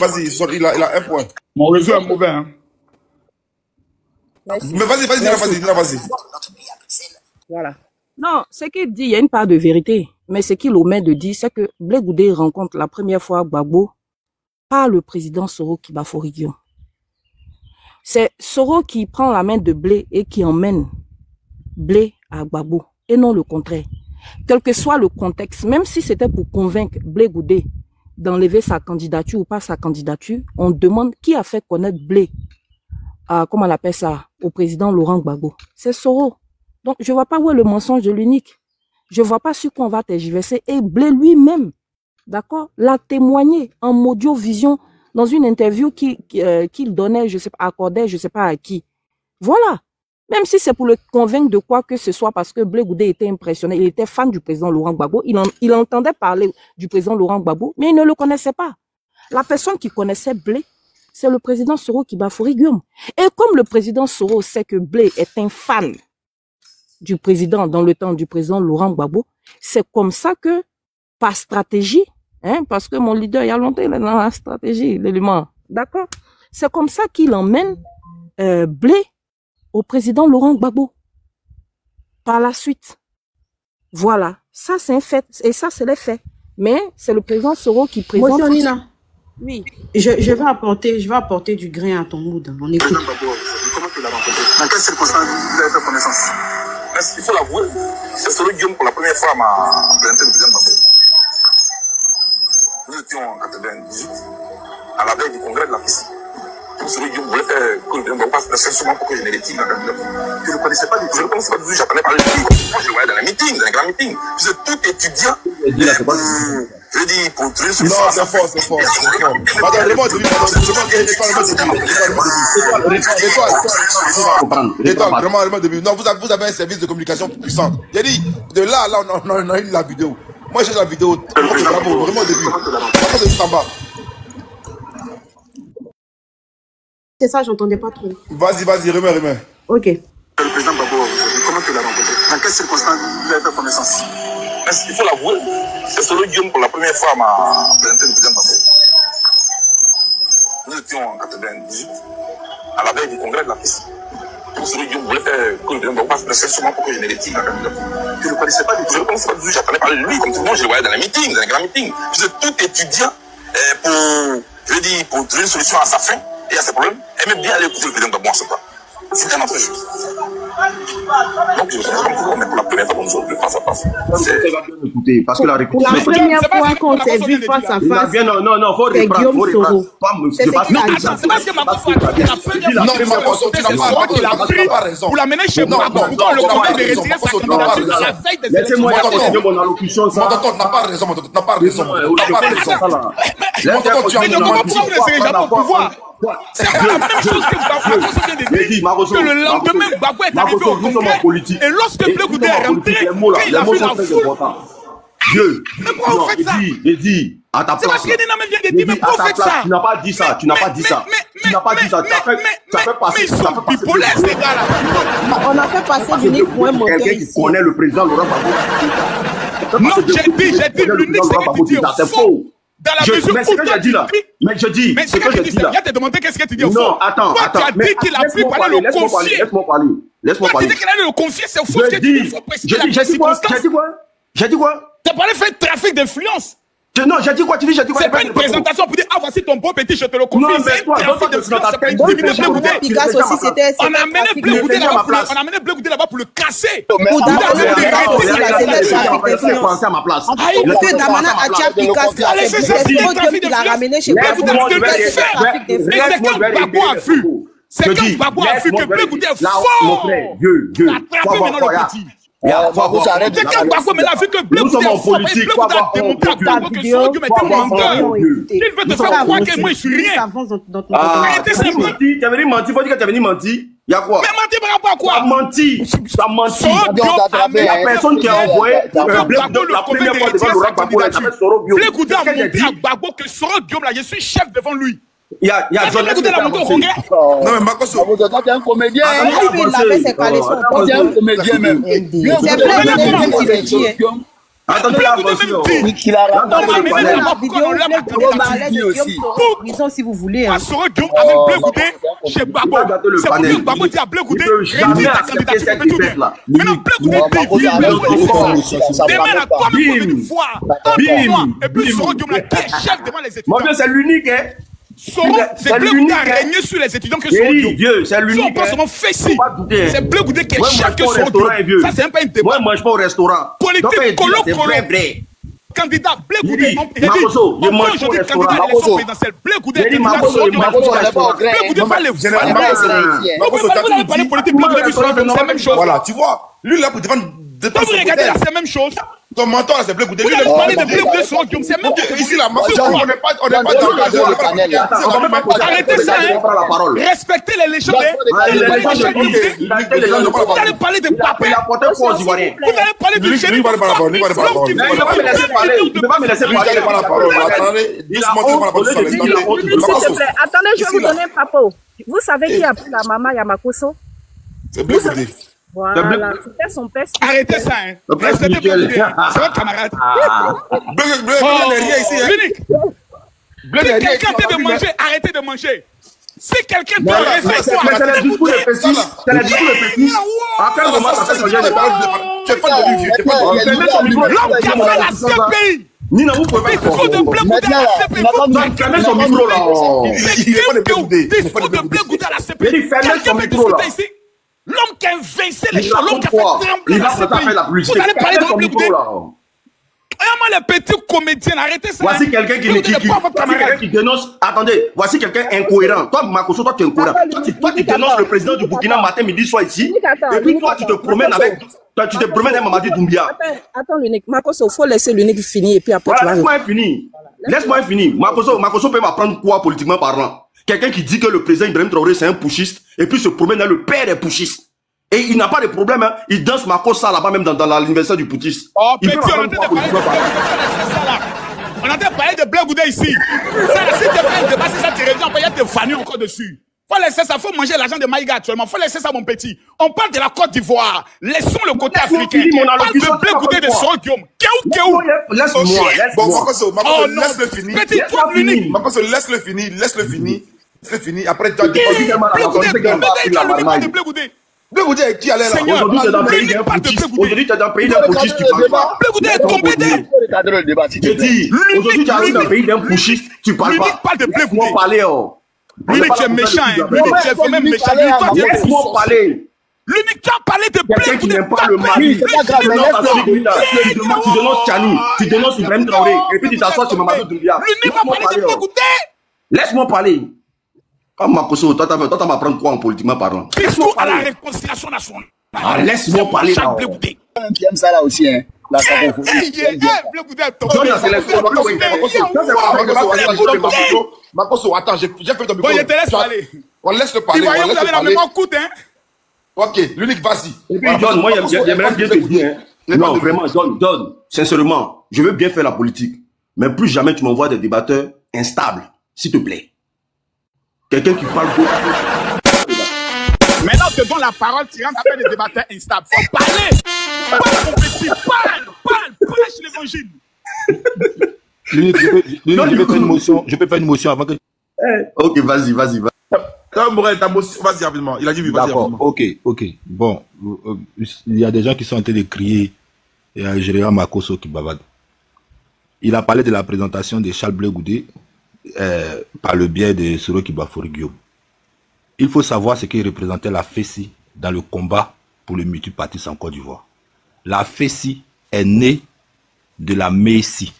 il a un point. Mon réseau est mauvais, hein. Merci. Mais vas-y. Voilà. Non, ce qu'il dit, il y a une part de vérité. Mais ce qu'il omet de dire, c'est que Blé Goudé rencontre la première fois Gbagbo par le président Soro Kibafory-Guillaume. C'est Soro qui prend la main de Blé et qui emmène Blé à Gbagbo, et non le contraire. Quel que soit le contexte, même si c'était pour convaincre Blé Goudé d'enlever sa candidature ou pas sa candidature, on demande qui a fait connaître Blé, comment on appelle ça, au président Laurent Gbagbo. C'est Soro. Donc, je ne vois pas où est le mensonge de l'unique. Je ne vois pas sur quoi on va tergiverser. Et Blé lui-même, d'accord, l'a témoigné en audio-vision dans une interview qu'il donnait, je sais pas, accordait, je ne sais pas à qui. Voilà. Même si c'est pour le convaincre de quoi que ce soit, parce que Blé Goudé était impressionné, il était fan du président Laurent Gbagbo, il entendait parler du président Laurent Gbagbo, mais il ne le connaissait pas. La personne qui connaissait Blé, c'est le président Soro Kibafory-Guillaume. Et comme le président Soro sait que Blé est un fan du président dans le temps du président Laurent Gbagbo, c'est comme ça que, par stratégie, parce que mon leader, il y a longtemps, il est dans la stratégie, l'élément, d'accord? C'est comme ça qu'il emmène Blé au président Laurent Gbagbo. Par la suite. Voilà. Ça, c'est un fait. Et ça, c'est les faits. Mais c'est le président Soro qui présente... Monsieur Nina, oui. Je vais apporter du grain à ton mood. On écoute. Comment tu l'as rencontré? Dans quelles circonstances vous avez fait connaissance? Il faut l'avouer, c'est Soro Guillaume pour la première fois m'a présenté le président Gbagbo. Nous étions en 98, à la veille du congrès de la FICI. Soro Guillaume voulait faire que le président Gbagbo passe seulement pour que je ne retire la candidature. Je ne connaissais pas du tout. Je ne connaissais pas du tout. J'attendais parler de lui. Moi, je le voyais dans les meetings, dans les grands meetings. Je disais, tout étudiant. Je dis, pour trouver une solution. Non, c'est fort. Pardon, remonte de lui. Étoile, vraiment, remonte de lui. Non, vous avez un service de communication puissant. J'ai dit, de là, on a eu la vidéo. Moi, j'ai la vidéo. Remonte de lui. Après, c'est juste en bas. C'est ça, j'entendais pas trop. Vas-y, remets. Ok. Le président Gbagbo, comment tu l'as rencontré? Dans quelles circonstances vous avez fait connaissance? Il faut l'avouer, c'est Soro Guillaume pour la première fois m'a présenté le président Gbagbo. Nous étions en 98, à la veille du congrès de la FICI. Soro Guillaume voulait faire que le président Gbagbo passe seulement pour que je ne retire la candidature. Je ne le connaissais pas du tout. Je ne connaissais pas du tout. J'attendais parler de lui. Comme tout le monde, je le voyais dans les meetings, dans les grands meetings. Je disais, tout étudiant pour trouver une solution à sa fin et à ses problèmes, aimait bien aller écouter le président Gbagbo en ce temps. C'était notre jeu. Donc, je me suis comme tout le monde, mais pour la première fois qu'on nous a vu face à face. Écoutez, parce que la Pour la première fois qu'on s'est vu face à face, non, faut c'est Guillaume Soro. C'est ce qu'il a dit. C'est parce que Makoso a dit la première fois que Makoso il a pris pour l'amener chez Gbagbo. Pourquoi on le convainc de retirer sa candidature à la veille des élections? Laissez-moi continuer mon allocution, ça. Mon tonton, n'a pas raison. Mais comment vous ne serez jamais au pouvoir? C'est pas la même chose que Makoso vient de dire. Que le lendemain, Gbagbo est arrivé au congrès. Et lorsque Blé Goudé est rentré, il a vu la foule. Dieu. Mais pourquoi vous faites ça? J'ai dit, à ta place. C'est parce que Nina me vient de dire, mais pourquoi vous faites ça? Tu n'as pas dit ça, tu n'as pas dit ça. Tu n'as pas dit ça, tu as fait passer. Mais ils sont bipolaires, ces gars-là. On a fait passer l'unique pour un moteur quelqu'un qui connaît le président Laurent Gbagbo. Non, j'ai dit, l'unique, c'est que tu dis faux. Dans la mesure où je dis, mais ce que je dis là. Il a te demandé qu'est-ce que tu dis au fond. Non, attends. Tu as dit qu'il a pu parler le confier. Laisse-moi parler. Tu as dit qu'il allait le confier, c'est faux. Il faut préciser la circonstance. J'ai dit quoi? Tu as parlé de trafic d'influence. Non, j'ai dit quoi? Tu dis, j'ai dit quoi? C'est pas une présentation pour dire, ah, voici ton beau petit, je te le confie. C'est un trafic d'influence. C'est pas une diminution de Blé Goudé. On a amené Blé Goudé là-bas pour le casser. Pour penser à ma place. Que Damana a déjà Picasso. C'est trop Dieu qui l'a ramené chez Blé Goudé. Et c'est quand Gbagbo a vu. C'est quand Gbagbo a vu que Blé Goudé est fort. Vieux. Attrapez maintenant le petit. Mais la vu que nous sommes en politique, faut avoir honte. Il veut te faire croire que moi je suis rien. Tu es venu mentir, faut dire que tu es venu mentir. Il y a quoi? Mais mentir par rapport à quoi? Tu as menti. La personne qui a envoyé la première fois devant Laurent Gbagbo, elle s'appelle Soro Guillaume. Blé Goudé a montré à Gbagbo que Soro Guillaume, là, je suis chef devant lui. Il y a John Blé Goudé l'a montré au Congrès. Non, mais Makosso. Quand tu es un comédien, il avait ses caleçons. quand tu es un comédien même. C'est Blé Goudé qui le dit. Attendez la prison si vous voulez. Soro Guillaume avec Blé Goudé chez Gbagbo. C'est pour que Gbagbo dit à Blé Goudé, jamais accepter cette défaite là. Maintenant, Blé Goudé demain, la comme une fois, et puis Soro Guillaume, qui est chef devant les étudiants. Mon Dieu, c'est l'unique, hein. C'est Blé Goudé a régné sur les étudiants que Soro Guillaume. C'est l'unique. C'est Blé Goudé qui est chef que Soro Guillaume. Ça, c'est même pas une débat. Moi, je mange pas au restaurant. Politique, colo. Candidat Blé Goudé. Makosso, je mange pas au restaurant. Blé Goudé fait les vous allez parler politique, Blé Goudé, c'est la même chose. Voilà, tu vois. Lui, là, pour défendre. Quand vous regardez, c'est la même chose. Ton mentor, c'est Blé Goudé. Vous allez parler de Blé Goudé sur Guillaume, c'est même ici, là, on n'est pas dans le cadre. Arrêtez ça, respectez les légendes. Vous allez parler de Papé. Vous allez parler de Génie. Il ne peut pas me laisser parler. Attendez, je vais vous donner un papo. Vous savez qui a pris la maman Yamakoso? C'est Blé Goudé. Voilà, c'était son père. Arrêtez ça, hein. Respectez Blé Goudé. C'est votre camarade. Blé n'est rien ici. Si quelqu'un t'a de manger, arrêtez de manger. Si quelqu'un t'a de c'est le discours de Pessis. C'est le discours de Pessis. À quel moment ça fait changer les paroles? Tu n'es pas de lui. L'homme qui a fait la CPI. Nina, vous pouvez pas discours de Blé Goudé à la CPI. Fermez son micro là. Discours de Blé Goudé à la CPI. Quelqu'un peut discuter ici. L'homme qui a invincé les gens, l'homme qui a fait trembler la CPI. Vous allez parler de Blé Goudé. Moi, les petits comédiens, arrêtez ça. Voici quelqu'un qui dénonce. Attendez, voici quelqu'un incohérent. Toi, Makosso, toi, tu es incohérent. Toi, tu dénonces le président du Burkina matin, midi, soir ici. Et puis toi, tu te promènes avec. Tu te promènes avec Mamadi Doumbia. Attends, l'unique. Makosso, il faut laisser l'unique finir et puis après. Voilà, laisse-moi finir. Makosso peut m'apprendre quoi politiquement parlant? Quelqu'un qui dit que le président Ibrahim Traoré c'est un putschiste et puis se promène dans le père des putschistes. Et il n'a pas de problème, hein. Il danse Makossa là-bas même dans l'université du putschiste. Oh, petit, on entend parler de Blé Goudé. On entend parler de Blé Goudé ici. Ça, si tu fais un débat, si ça te revient, il y a des fanus encore dessus. Faut laisser ça, faut manger l'argent de Maïga actuellement. Faut laisser ça, mon petit. On parle de la Côte d'Ivoire. Laissons le côté africain. On parle de Blé Goudé de Soro Guillaume. Kéou. Laisse-moi. Bon, Makosso, laisse-le finir. Petit, toi, l'unique. Makosso, laisse-le finir. C'est fini. Après, tu as dit Blé Goudé. Blé Goudé est qui allait là? Aujourd'hui, tu es dans le pays d'un putschiste. Aujourd'hui, tu es dans le pays d'un putschiste, tu parles pas. Blé Goudé est tombé Je dis, aujourd'hui, tu es dans le pays d'un putschiste, tu parles pas. Parle de Blé Goudé. Laisse-moi parler, oh. L'unique, tu es méchant, hein. L'unique, tu es même méchant. Laisse-moi parler. L'unique, tu as parlé de Blé Goudé. Quelqu'un qui n'aime pas le Mali. Tu dénonces Tchani, tu dénonces Ibrahim Traoré, et puis tu t'assois sur Mamadou Doumbia. L'unique va parler de Blé Goudé. Laisse-moi parler. Comme Makosso, toi, tu vas m'apprendre quoi en politiquement parlant? Discours à la réconciliation nationale. Laisse-moi parler là. Tu aimes ça là aussi, hein? La cacophonie. Blé Goudé est tombé. Makosso, attends, j'ai fait ton micro. Bon, je te laisse parler. On laisse le parler. Vous avez la mémoire courte, hein? Ok, l'unique, vas-y. Et puis, John, moi, j'aimerais bien te dire. Non, vraiment, John, sincèrement, je veux bien faire la politique. Mais plus jamais tu m'envoies des débatteurs instables, s'il te plaît. Quelqu'un qui parle beaucoup. Maintenant, te donne la parole, tu rentres à faire des débatteurs instables. Faut parler. Parle, mon petit. Parle. Prêche l'évangile. Je peux faire une motion avant que... Ok, vas-y. Morel, ta motion, vas-y rapidement. Il a dit oui, vas-y rapidement. Ok. Bon, il y a des gens qui sont en train de crier. Il y a Général Makosso qui bavade. Il a parlé de la présentation de Charles Blé Goudé par le biais de Soro Gbagbo Guillaume. Il faut savoir ce qu'il représentait la FESI dans le combat pour le multipartisme en Côte d'Ivoire. La FESI est née de la MESI.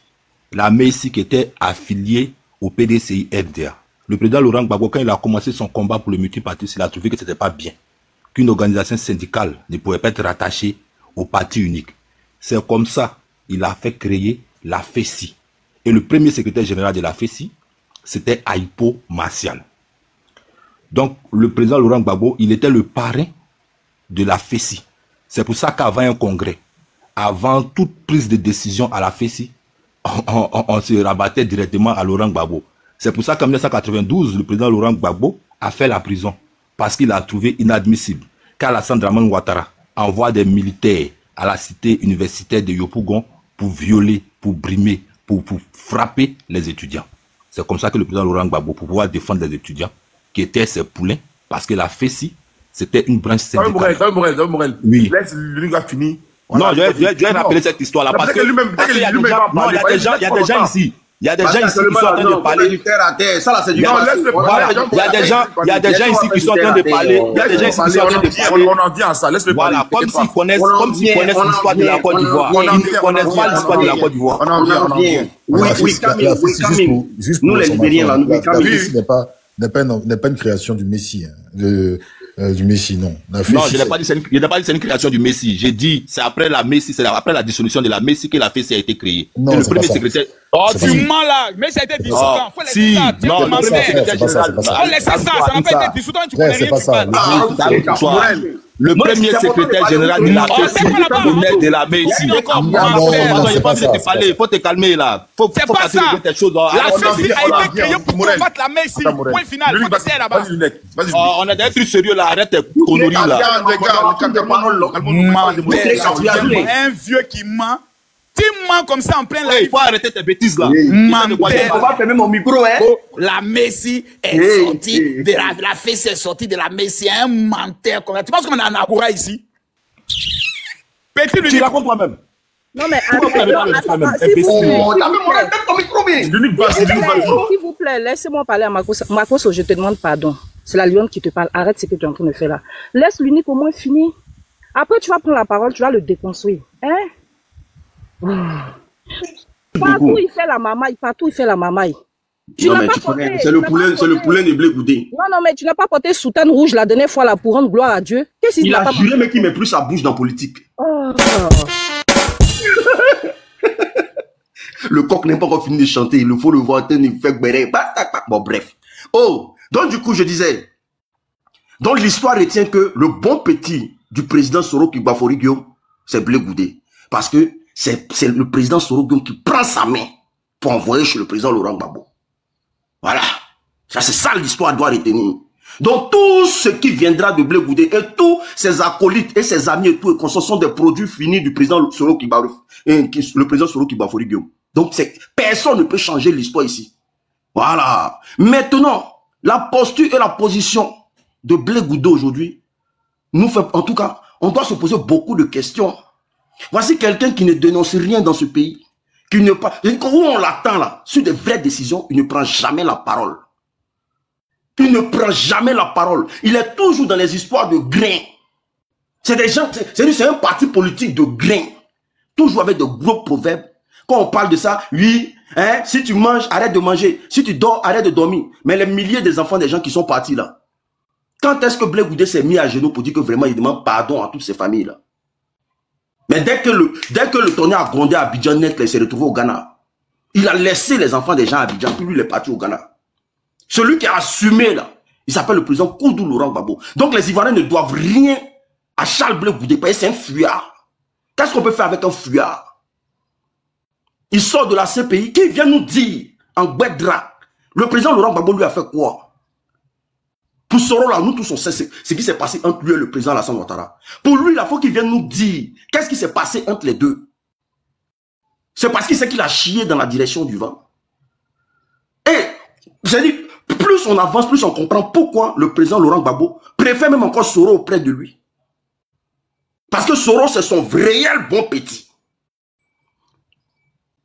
La MESI qui était affiliée au PDCI-FDA. Le président Laurent Gbagbo, quand il a commencé son combat pour le multipartisme, il a trouvé que ce n'était pas bien. Qu'une organisation syndicale ne pouvait pas être rattachée au parti unique. C'est comme ça il a fait créer la FESI. Et le premier secrétaire général de la FESI, c'était Aipo Martial. Donc, le président Laurent Gbagbo, il était le parrain de la FESI. C'est pour ça qu'avant un congrès, avant toute prise de décision à la FESI, on se rabattait directement à Laurent Gbagbo. C'est pour ça qu'en 1992, le président Laurent Gbagbo a fait la prison. Parce qu'il a trouvé inadmissible qu'Alassane Dramane Ouattara envoie des militaires à la cité universitaire de Yopougon pour violer, pour brimer, pour frapper les étudiants. C'est comme ça que le président Laurent Gbagbo, pour pouvoir défendre les étudiants, qui étaient ses poulains, parce que la FESI, c'était une branche syndicale. Morel, oui. Laisse l'unique a fini. Non, je vais rappeler cette histoire-là, parce que il y a des gens ici. Il y a des gens ici qui sont en train de parler. Il y a des gens ici qui sont en train de parler. Il y a des gens ici qui sont en train de parler. On en vient à ça, laisse-le parler. Voilà, comme s'ils connaissent l'histoire de la Côte d'Ivoire. Ils ne connaissent pas l'histoire de la Côte d'Ivoire. On en vient. Oui, juste nous les Libériens là, la FESI n'est pas une création du Messie. Du Messie, non. Non, je n'ai pas dit c'est une création du Messie. J'ai dit c'est après la Messie, c'est après la dissolution de la Messie que la FESI a été créée. Non, le premier secrétaire. Oh, tu mens là. Mais ça a été dissous. Faut laisser ça. Non, le premier secrétaire général. Oh, laisse ça. Ça n'a pas été dissous. Tu connais rien. Le premier secrétaire général de la FESI venait de la Messie. Il faut te calmer là. C'est pas ça. La FESI a été créée pour combattre la Messie. Point final. On a des trucs sérieux là. Arrête tes conneries là. Un vieux qui ment. Tu mens comme ça en plein live. Il faut arrêter tes bêtises là. On va fermer mon micro, hein. La Messie est sortie de la FESI est sortie de la Messie. Un menteur comme ça. Tu penses qu'on est en Agora ici? Tu racontes toi-même. Non mais s'il vous plaît, laissez-moi parler à Marcos. Marcos, je te demande pardon. C'est la lionne qui te parle. Arrête ce que tu es en train de faire là. Laisse l'unique au moins finir. Après, tu vas prendre la parole, tu vas le déconstruire. Hein? Partout il fait la mamaille, partout il fait la mamaille. Non mais tu connais, c'est le poulet de Blé Goudé. Non mais tu n'as pas porté soutane rouge la dernière fois là pour rendre gloire à Dieu. Qu'est-ce qu'il a juré mais qui met plus sa bouche dans politique. Le coq n'est pas encore fini de chanter, il faut le voir, il fait béret. Bon bref. Oh, donc du coup je disais, donc l'histoire retient que le bon petit du président Soro Kibafori Guillaume, c'est Blé Goudé. Parce que c'est le président Soro Guillaume qui prend sa main pour envoyer chez le président Laurent Gbagbo. Voilà. C'est ça l'histoire doit retenir. Donc tout ce qui viendra de Blé Goudé et tous ses acolytes et ses amis et tout, et ce sont des produits finis du président Soro le président Soro Kibafori Guillaume. Donc personne ne peut changer l'histoire ici. Voilà. Maintenant, la posture et la position de Blé Goudé aujourd'hui nous fait, en tout cas, on doit se poser beaucoup de questions. Voici quelqu'un qui ne dénonce rien dans ce pays, qui ne pas, où on l'attend là, sur des vraies décisions, il ne prend jamais la parole. Il ne prend jamais la parole. Il est toujours dans les histoires de grains. C'est des gens, c'est un parti politique de grains. Toujours avec de gros proverbes. Quand on parle de ça, oui, hein, si tu manges, arrête de manger. Si tu dors, arrête de dormir. Mais les milliers des enfants des gens qui sont partis là, quand est-ce que Blé Goudé s'est mis à genoux pour dire que vraiment il demande pardon à toutes ces familles là? Mais dès que le tonnerre a grondé à Abidjan net, il s'est retrouvé au Ghana. Il a laissé les enfants des gens à Abidjan, puis lui il est parti au Ghana. Celui qui a assumé là, il s'appelle le président Koudou Laurent Gbagbo. Donc les Ivoiriens ne doivent rien à Charles Blé Goudé, parce que c'est un fuyard. Qu'est-ce qu'on peut faire avec un fuyard? Il sort de la CPI, qui vient nous dire en Guédra, le président Laurent Gbagbo lui a fait quoi? Pour Soro là, nous tous on sait ce qui s'est passé entre lui et le président Alassane Ouattara. Pour lui, il faut qu'il vienne nous dire qu'est-ce qui s'est passé entre les deux. C'est parce qu'il sait qu'il a chié dans la direction du vent. Et, j'ai dit, plus on avance, plus on comprend pourquoi le président Laurent Gbagbo préfère même encore Soro auprès de lui. Parce que Soro, c'est son réel bon petit.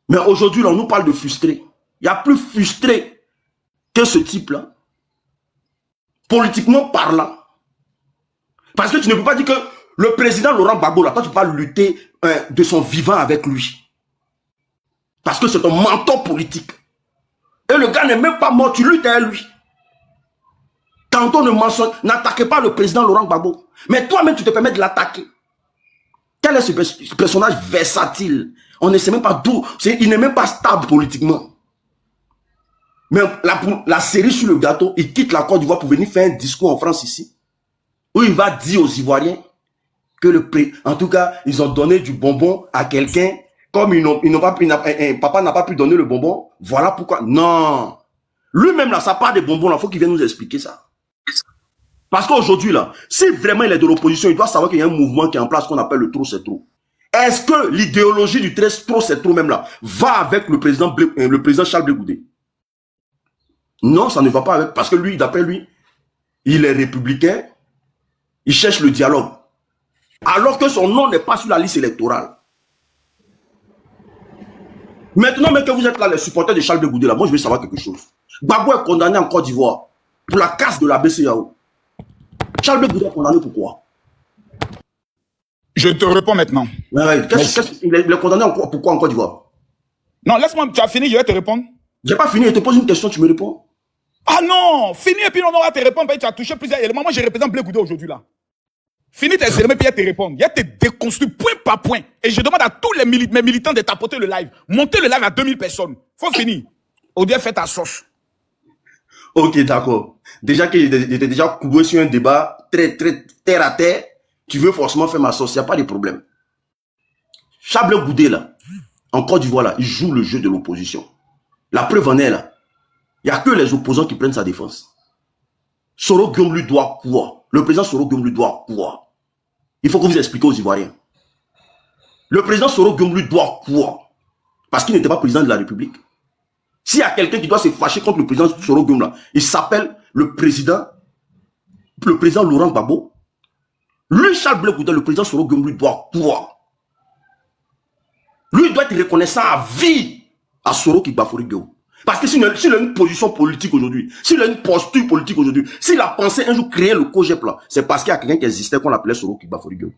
Mais aujourd'hui, on nous parle de frustré. Il y a plus frustré que ce type-là. Politiquement parlant. Parce que tu ne peux pas dire que le président Laurent Gbagbo, là, toi, tu peux pas lutter de son vivant avec lui. Parce que c'est ton mentor politique. Et le gars n'est même pas mort, tu luttes avec lui. Tantôt ne mentionne, n'attaquez pas le président Laurent Gbagbo. Mais toi-même, tu te permets de l'attaquer. Quel est ce personnage versatile? On ne sait même pas d'où. Il n'est même pas stable politiquement. Mais la série sur le gâteau, il quitte la Côte d'Ivoire pour venir faire un discours en France ici, où il va dire aux Ivoiriens que en tout cas, ils ont donné du bonbon à quelqu'un, comme papa n'a pas pu donner le bonbon. Voilà pourquoi. Non. Lui-même, là, ça part des bonbons, là, il faut qu'il vienne nous expliquer ça. Parce qu'aujourd'hui, là, si vraiment il est de l'opposition, il doit savoir qu'il y a un mouvement qui est en place qu'on appelle le trop c'est trop. Est-ce que l'idéologie du trop c'est trop même là va avec le président Charles Blé Goudé? Non, ça ne va pas avec, parce que lui, d'après lui, il est républicain, il cherche le dialogue. Alors que son nom n'est pas sur la liste électorale. Maintenant, mais que vous êtes là, les supporters de Charles Blé Goudé, là, moi je veux savoir quelque chose. Gbagbo est condamné en Côte d'Ivoire pour la casse de la BCEAO. Charles Blé Goudé est condamné pour quoi? Je te réponds maintenant. Ouais, il est condamné pourquoi en Côte d'Ivoire? Non, laisse-moi, tu as fini, je vais te répondre. J'ai pas fini, je te pose une question, tu me réponds. Ah non, fini et puis on va te répondre, tu as touché plusieurs éléments. Moi, je représente Blé Goudé aujourd'hui là. Fini tes éléments, puis il te répondre. Il te déconstruit point par point. Et je demande à tous mes militants de tapoter le live. Montez le live à 2000 personnes. Faut finir. Audier, fais ta sauce. Ok, d'accord. Déjà que j'étais déjà coupé sur un débat très terre à terre, tu veux forcément faire ma sauce, il n'y a pas de problème. Charles Blé Goudé, là, en Côte d'Ivoire, là, il joue le jeu de l'opposition. La preuve en est, là. Il n'y a que les opposants qui prennent sa défense. Soro Guillaume lui doit quoi? Le président Soro Guillaume lui doit quoi? Il faut que vous expliquiez aux Ivoiriens. Le président Soro Guillaume lui doit quoi? Parce qu'il n'était pas président de la République. S'il y a quelqu'un qui doit se fâcher contre le président Soro Guillaume, là, il s'appelle le président Laurent Gbagbo. Lui, Charles Blé Goudé, le président Soro Guillaume lui doit quoi? Lui, il doit être reconnaissant à vie à Soro Gbagbo. Parce que s'il a une position politique aujourd'hui, s'il a une posture politique aujourd'hui, s'il a pensé un jour créer le COGEP là, c'est parce qu'il y a quelqu'un qui existait qu'on appelait Soro Gbagbo.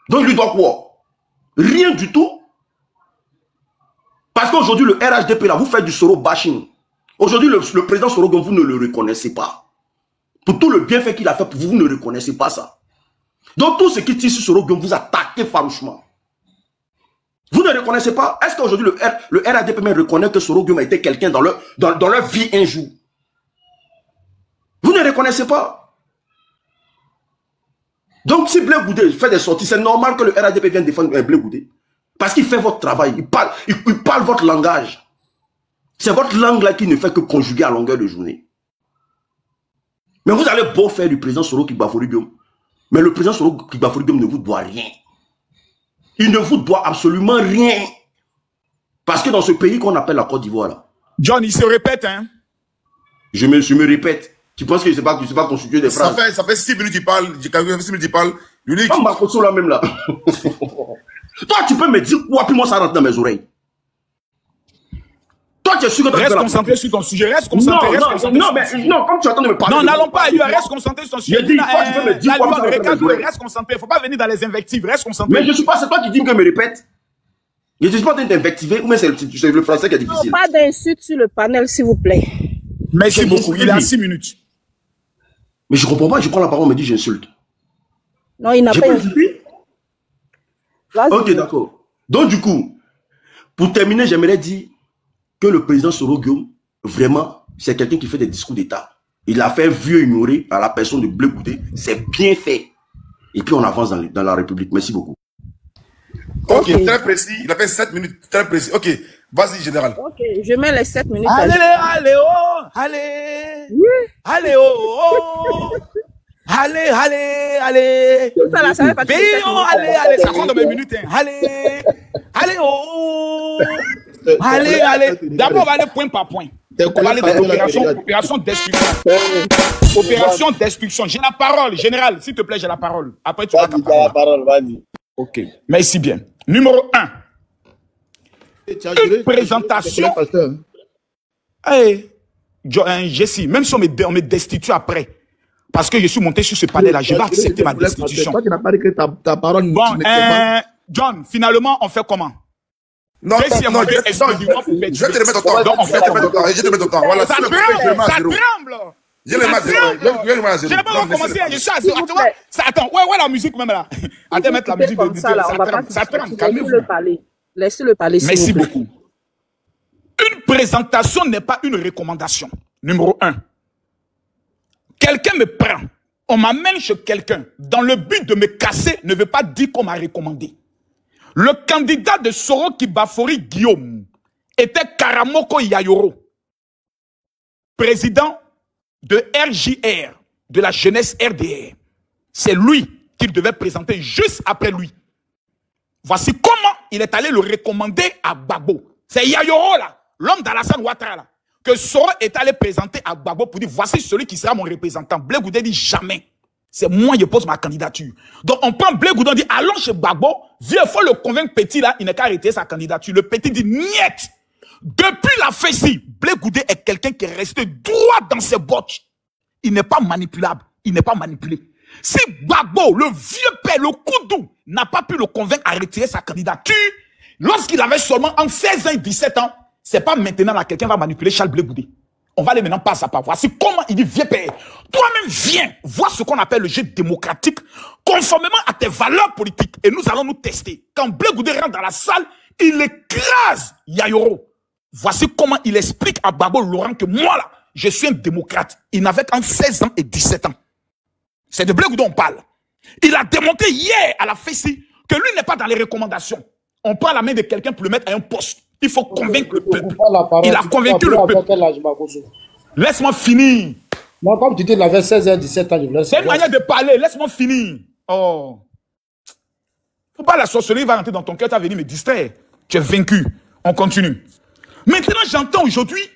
Donc il lui doit quoi? Rien du tout. Parce qu'aujourd'hui, le RHDP là, vous faites du Soro bashing. Aujourd'hui, le président Soro Guillaume, vous ne le reconnaissez pas. Pour tout le bienfait qu'il a fait pour vous, vous ne reconnaissez pas ça. Donc tout ce qui tire sur Soro Guillaume, vous attaquez farouchement. Vous ne reconnaissez pas? Est-ce qu'aujourd'hui le RADP même reconnaît que Soro Guillaume a été quelqu'un dans leur vie un jour? Vous ne reconnaissez pas? Donc si Blé Goudé fait des sorties, c'est normal que le RADP vienne défendre Blé Goudé. Parce qu'il fait votre travail, il parle votre langage. C'est votre langue là qui ne fait que conjuguer à longueur de journée. Mais vous allez beau faire du président Soro Gbagbo, mais le président Soro Gbagbo ne vous doit rien. Il ne vous doit absolument rien. Parce que dans ce pays qu'on appelle la Côte d'Ivoire là. John, il se répète, hein. Je me répète. Tu penses que je ne sais pas constituer des phrases? Ça fait 6 minutes qu'il parle. 6 minutes qu'il parle. L'unique. Comme Makoso là même là. Toi, tu peux me dire quoi, puis moi ça rentre dans mes oreilles. Toi, tu es sûr que tu reste concentré sur ton sujet. Reste concentré. Non, comme tu attends de me parler. Non, n'allons pas ailleurs. Reste concentré sur ton sujet. Je dis, toi, tu peux me dire quoi, reste concentré. Il ne faut pas venir dans les invectives. Reste concentré. Mais je ne suis pas, c'est toi qui dis que je me répète. Je ne suis pas en train d'invectiver, ou mais c'est le français qui est difficile. Non, pas d'insultes sur le panel, s'il vous plaît. Merci beaucoup. Il est à 6 minutes. Mais je ne comprends pas. Je prends la parole, on me dit j'insulte. Non, il n'a pas insulté. Ok, d'accord. Donc, du coup, pour terminer, j'aimerais dire que le président Soro Guillaume, vraiment, c'est quelqu'un qui fait des discours d'État. Il a fait un vieux ignoré à la personne de Blé Goudé. C'est bien fait. Et puis, on avance dans la République. Merci beaucoup. Ok, très précis. Il a fait 7 minutes, très précis. Ok, vas-y, général. Ok, je mets les 7 minutes. Allez, oh, allez. Oui. Allez, oh. Allez. Tout ça là, ça va pas allez, ça compte dans mes minutes. Hein. Allez, oh. Allez. D'abord, on va aller point par point. On va aller dans l'opération destruction. Opération destruction. J'ai la parole, général. S'il te plaît, j'ai la parole. Après, tu vas ta parole. Vas-y. Ok. Merci bien. Numéro 1. Une présentation. Hey, Jessie, même si on me destitue après, parce que je suis monté sur ce panel-là, je vais accepter ma destitution. Toi qui n'as pas dit que ta parole... Bon, John, finalement, on fait comment? Non, je vais te remettre au temps. Donc, on fait comment? Je vais te remettre au temps. Voilà, ça tremble. Je n'ai pas commencé, je suis à zéro. Attends, ouais, la musique même là. Attends, mettre la musique comme de ça, là, ça trempe, calmez-vous. Laissez-le parler. Merci beaucoup. Une présentation n'est pas une recommandation. Numéro 1. Quelqu'un me prend, on m'amène chez quelqu'un, dans le but de me casser, ne veut pas dire qu'on m'a recommandé. Le candidat de Soro Kibafori Guillaume était Karamoko Yayoro, président de RJR, de la jeunesse RDR. C'est lui qu'il devait présenter juste après lui. Voici comment il est allé le recommander à Gbagbo. C'est Yayoro là, l'homme d'Alassane Ouattara là, que Soro est allé présenter à Gbagbo pour dire voici celui qui sera mon représentant. Blé Goudé dit jamais. C'est moi qui pose ma candidature. Donc on prend Blé Goudé, on dit allons chez Gbagbo, viens, il faut le convaincre petit là, il n'a qu'à arrêter sa candidature. Le petit dit niet. Depuis la fessie, Blé Goudé est quelqu'un qui est resté droit dans ses bottes. Il n'est pas manipulable, il n'est pas manipulé. Si Gbagbo, le vieux père, le Koudou, n'a pas pu le convaincre à retirer sa candidature, lorsqu'il avait seulement entre 16 ans et 17 ans, c'est pas maintenant là quelqu'un va manipuler Charles Blé Goudé. On va aller maintenant pas à pas. Voici comment il dit vieux père. Toi-même viens voir ce qu'on appelle le jeu démocratique conformément à tes valeurs politiques. Et nous allons nous tester. Quand Blé Goudé rentre dans la salle, il écrase Yayoro. Voici comment il explique à Gbagbo Laurent que moi là, je suis un démocrate. Il n'avait qu'entre 16 ans et 17 ans. C'est de Blé Goudé on parle. Il a démontré hier à la FECI que lui n'est pas dans les recommandations. On prend la main de quelqu'un pour le mettre à un poste. Il faut convaincre le peuple. Il a convaincu le peuple. Laisse-moi finir. Moi, comme tu dis, il avait 16 ans, 17 ans. C'est une manière de parler. Laisse-moi finir. Oh. Faut pas la sorcellerie va rentrer dans ton cœur. Tu vas venir me distraire. Tu es vaincu. On continue. Maintenant, j'entends aujourd'hui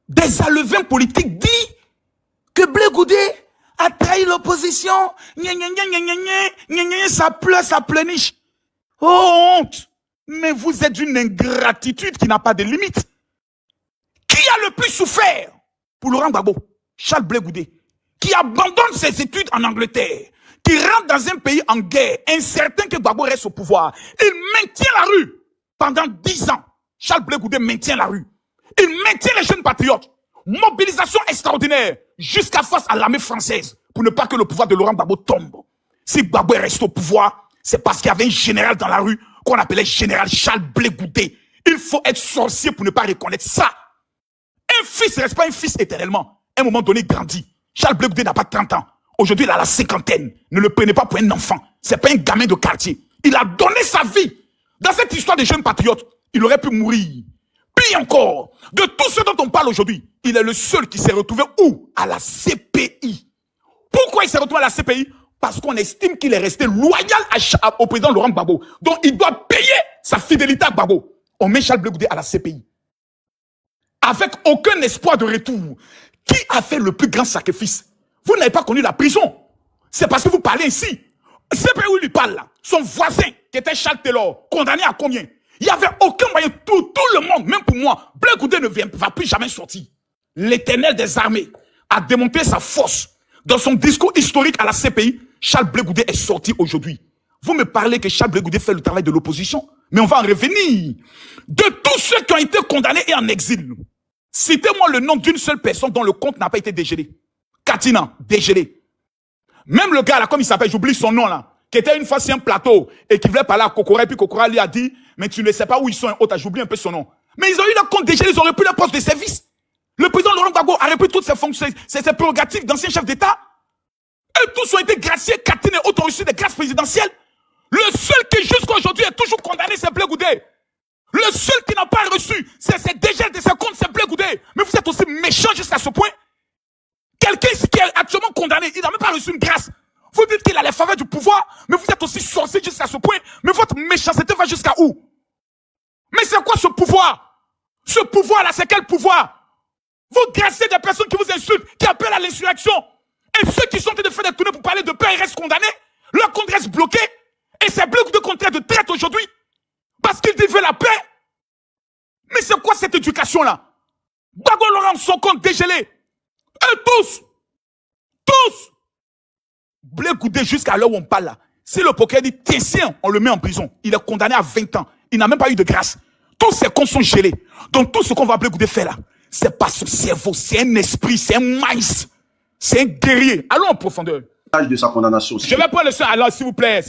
des alevins politiques dire que Blé Goudé a trahi l'opposition. Ça pleure, ça pleurniche. Oh, honte. Mais vous êtes d'une ingratitude qui n'a pas de limite. Qui a le plus souffert pour Laurent Gbagbo? Charles Blé Goudé, qui abandonne ses études en Angleterre, qui rentre dans un pays en guerre, incertain que Gbagbo reste au pouvoir. Il maintient la rue pendant 10 ans. Charles Blé Goudé maintient la rue. Il maintient les jeunes patriotes. Mobilisation extraordinaire jusqu'à face à l'armée française pour ne pas que le pouvoir de Laurent Gbagbo tombe. Si Gbagbo reste au pouvoir, c'est parce qu'il y avait un général dans la rue qu'on appelait général Charles Blé Goudé. Il faut être sorcier pour ne pas reconnaître ça. Un fils ne reste pas un fils éternellement. À un moment donné, il grandit. Charles Blé Goudé n'a pas 30 ans. Aujourd'hui, il a la cinquantaine. Ne le prenez pas pour un enfant. C'est pas un gamin de quartier. Il a donné sa vie. Dans cette histoire des jeunes patriotes, il aurait pu mourir. Puis encore, de tout ce dont on parle aujourd'hui, il est le seul qui s'est retrouvé où? À la CPI. Pourquoi il s'est retrouvé à la CPI? Parce qu'on estime qu'il est resté loyal au président Laurent Gbagbo. Donc il doit payer sa fidélité à Gbagbo. On met Charles Blé Goudé à la CPI. Avec aucun espoir de retour. Qui a fait le plus grand sacrifice? Vous n'avez pas connu la prison. C'est parce que vous parlez ici. CPI où il parle là, son voisin, qui était Charles Taylor, condamné à combien? Il n'y avait aucun moyen, tout le monde, même pour moi, Blé Goudé ne va plus jamais sortir. L'Éternel des armées a démontré sa force. Dans son discours historique à la CPI, Charles Blé Goudé est sorti aujourd'hui. Vous me parlez que Charles Blé Goudé fait le travail de l'opposition, mais on va en revenir. De tous ceux qui ont été condamnés et en exil, citez-moi le nom d'une seule personne dont le compte n'a pas été dégelé. Katina, dégelé. Même le gars là, comme il s'appelle, j'oublie son nom là, qui était une fois sur un plateau et qui voulait parler à Kokora, et puis Kokora lui a dit, mais tu ne sais pas où ils sont, j'oublie un peu son nom. Mais ils ont eu leur compte dégelé, ils ont repris leur poste de service. Le président Laurent Gbagbo a repris toutes ses fonctions, ses prérogatives d'ancien chef d'État. Et tous ont été graciés, Katine et autres ont reçu des grâces présidentielles. Le seul qui jusqu'à aujourd'hui est toujours condamné, c'est Blé Goudé. Le seul qui n'a pas reçu, c'est ses dégels de ses comptes, c'est Blé Goudé. Mais vous êtes aussi méchant jusqu'à ce point. Quelqu'un ici qui est actuellement condamné, il n'a même pas reçu une grâce. Vous dites qu'il a les faveurs du pouvoir, mais vous êtes aussi sorcier jusqu'à ce point. Mais votre méchanceté va jusqu'à où? Mais c'est quoi ce pouvoir? Ce pouvoir-là, c'est quel pouvoir? Vous gracez des personnes qui vous insultent, qui appellent à l'insurrection. Et ceux qui sont en train de faire des tournées pour parler de paix, ils restent condamnés. Leur compte reste bloqué. Et c'est bloqué de contraire de traite aujourd'hui. Parce qu'ils disent la paix. Mais c'est quoi cette éducation-là? Gbagbo Laurent, son compte dégelé. Et tous, Blé Goudé jusqu'à l'heure où on parle là. Si le procureur dit Tessien, on le met en prison. Il est condamné à 20 ans. Il n'a même pas eu de grâce. Tous ses comptes sont gelés. Donc tout ce qu'on va Blé Goudé faire là, c'est pas son cerveau, c'est un esprit, c'est un maïs, c'est un guerrier. Allons en profondeur. De sa condamnation. Je vais prendre le soin. Alors, s'il vous plaît,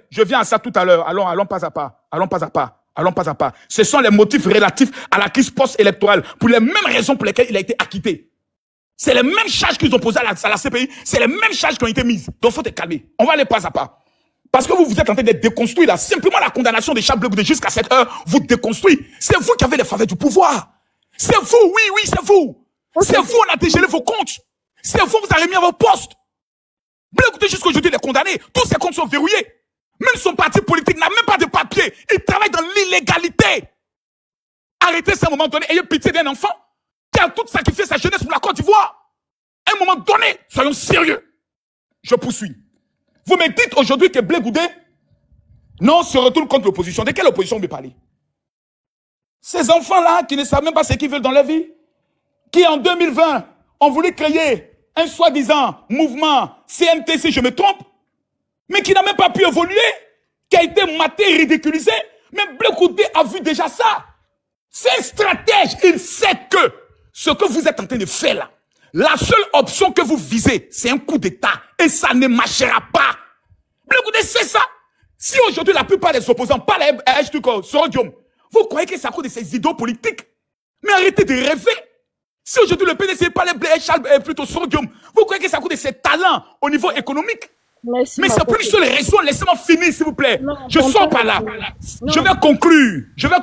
je viens à ça tout à l'heure. Allons pas à pas. Allons pas à pas. Allons pas à pas. Ce sont les motifs relatifs à la crise post-électorale pour les mêmes raisons pour lesquelles il a été acquitté. C'est les mêmes charges qu'ils ont posées à la CPI. C'est les mêmes charges qui ont été mises. Donc, faut te calmer. On va aller pas à pas. Parce que vous êtes en train d'être déconstruit là. Simplement la condamnation de Charles Blé Goudé jusqu'à cette heure vous déconstruit. C'est vous qui avez les faveurs du pouvoir. C'est vous, oui, c'est vous. C'est vous, on a dégelé vos comptes. C'est vous, vous avez mis à vos postes. Blé Goudé jusqu'à aujourd'hui, il est condamné. Tous ses comptes sont verrouillés. Même son parti politique n'a même pas de papier. Il travaille dans l'illégalité. Arrêtez ça à un moment donné. Ayez pitié d'un enfant qui a tout sacrifié sa jeunesse pour la Côte d'Ivoire. À un moment donné, soyons sérieux. Je poursuis. Vous me dites aujourd'hui que Blé Goudé, non, se retourne contre l'opposition. De quelle opposition vous me parlez? Ces enfants-là qui ne savent même pas ce qu'ils veulent dans leur vie, qui en 2020 ont voulu créer un soi-disant mouvement CNT, si je me trompe, mais qui n'a même pas pu évoluer, qui a été maté, ridiculisé. Mais Blé Goudé a vu déjà ça. C'est un stratège. Il sait que ce que vous êtes en train de faire là, la seule option que vous visez, c'est un coup d'État. Et ça ne marchera pas. Blé Goudé, c'est ça. Si aujourd'hui la plupart des opposants parlent à Sorodium, vous croyez que c'est à cause de ces idéaux politiques? Mais arrêtez de rêver. Si aujourd'hui le PDC parle plutôt Sorodium, vous croyez que c'est à cause de ses talents au niveau économique? Merci, mais c'est plus sur les raisons. Laissez-moi finir, s'il vous plaît. Non, je sors par là. Non. Je vais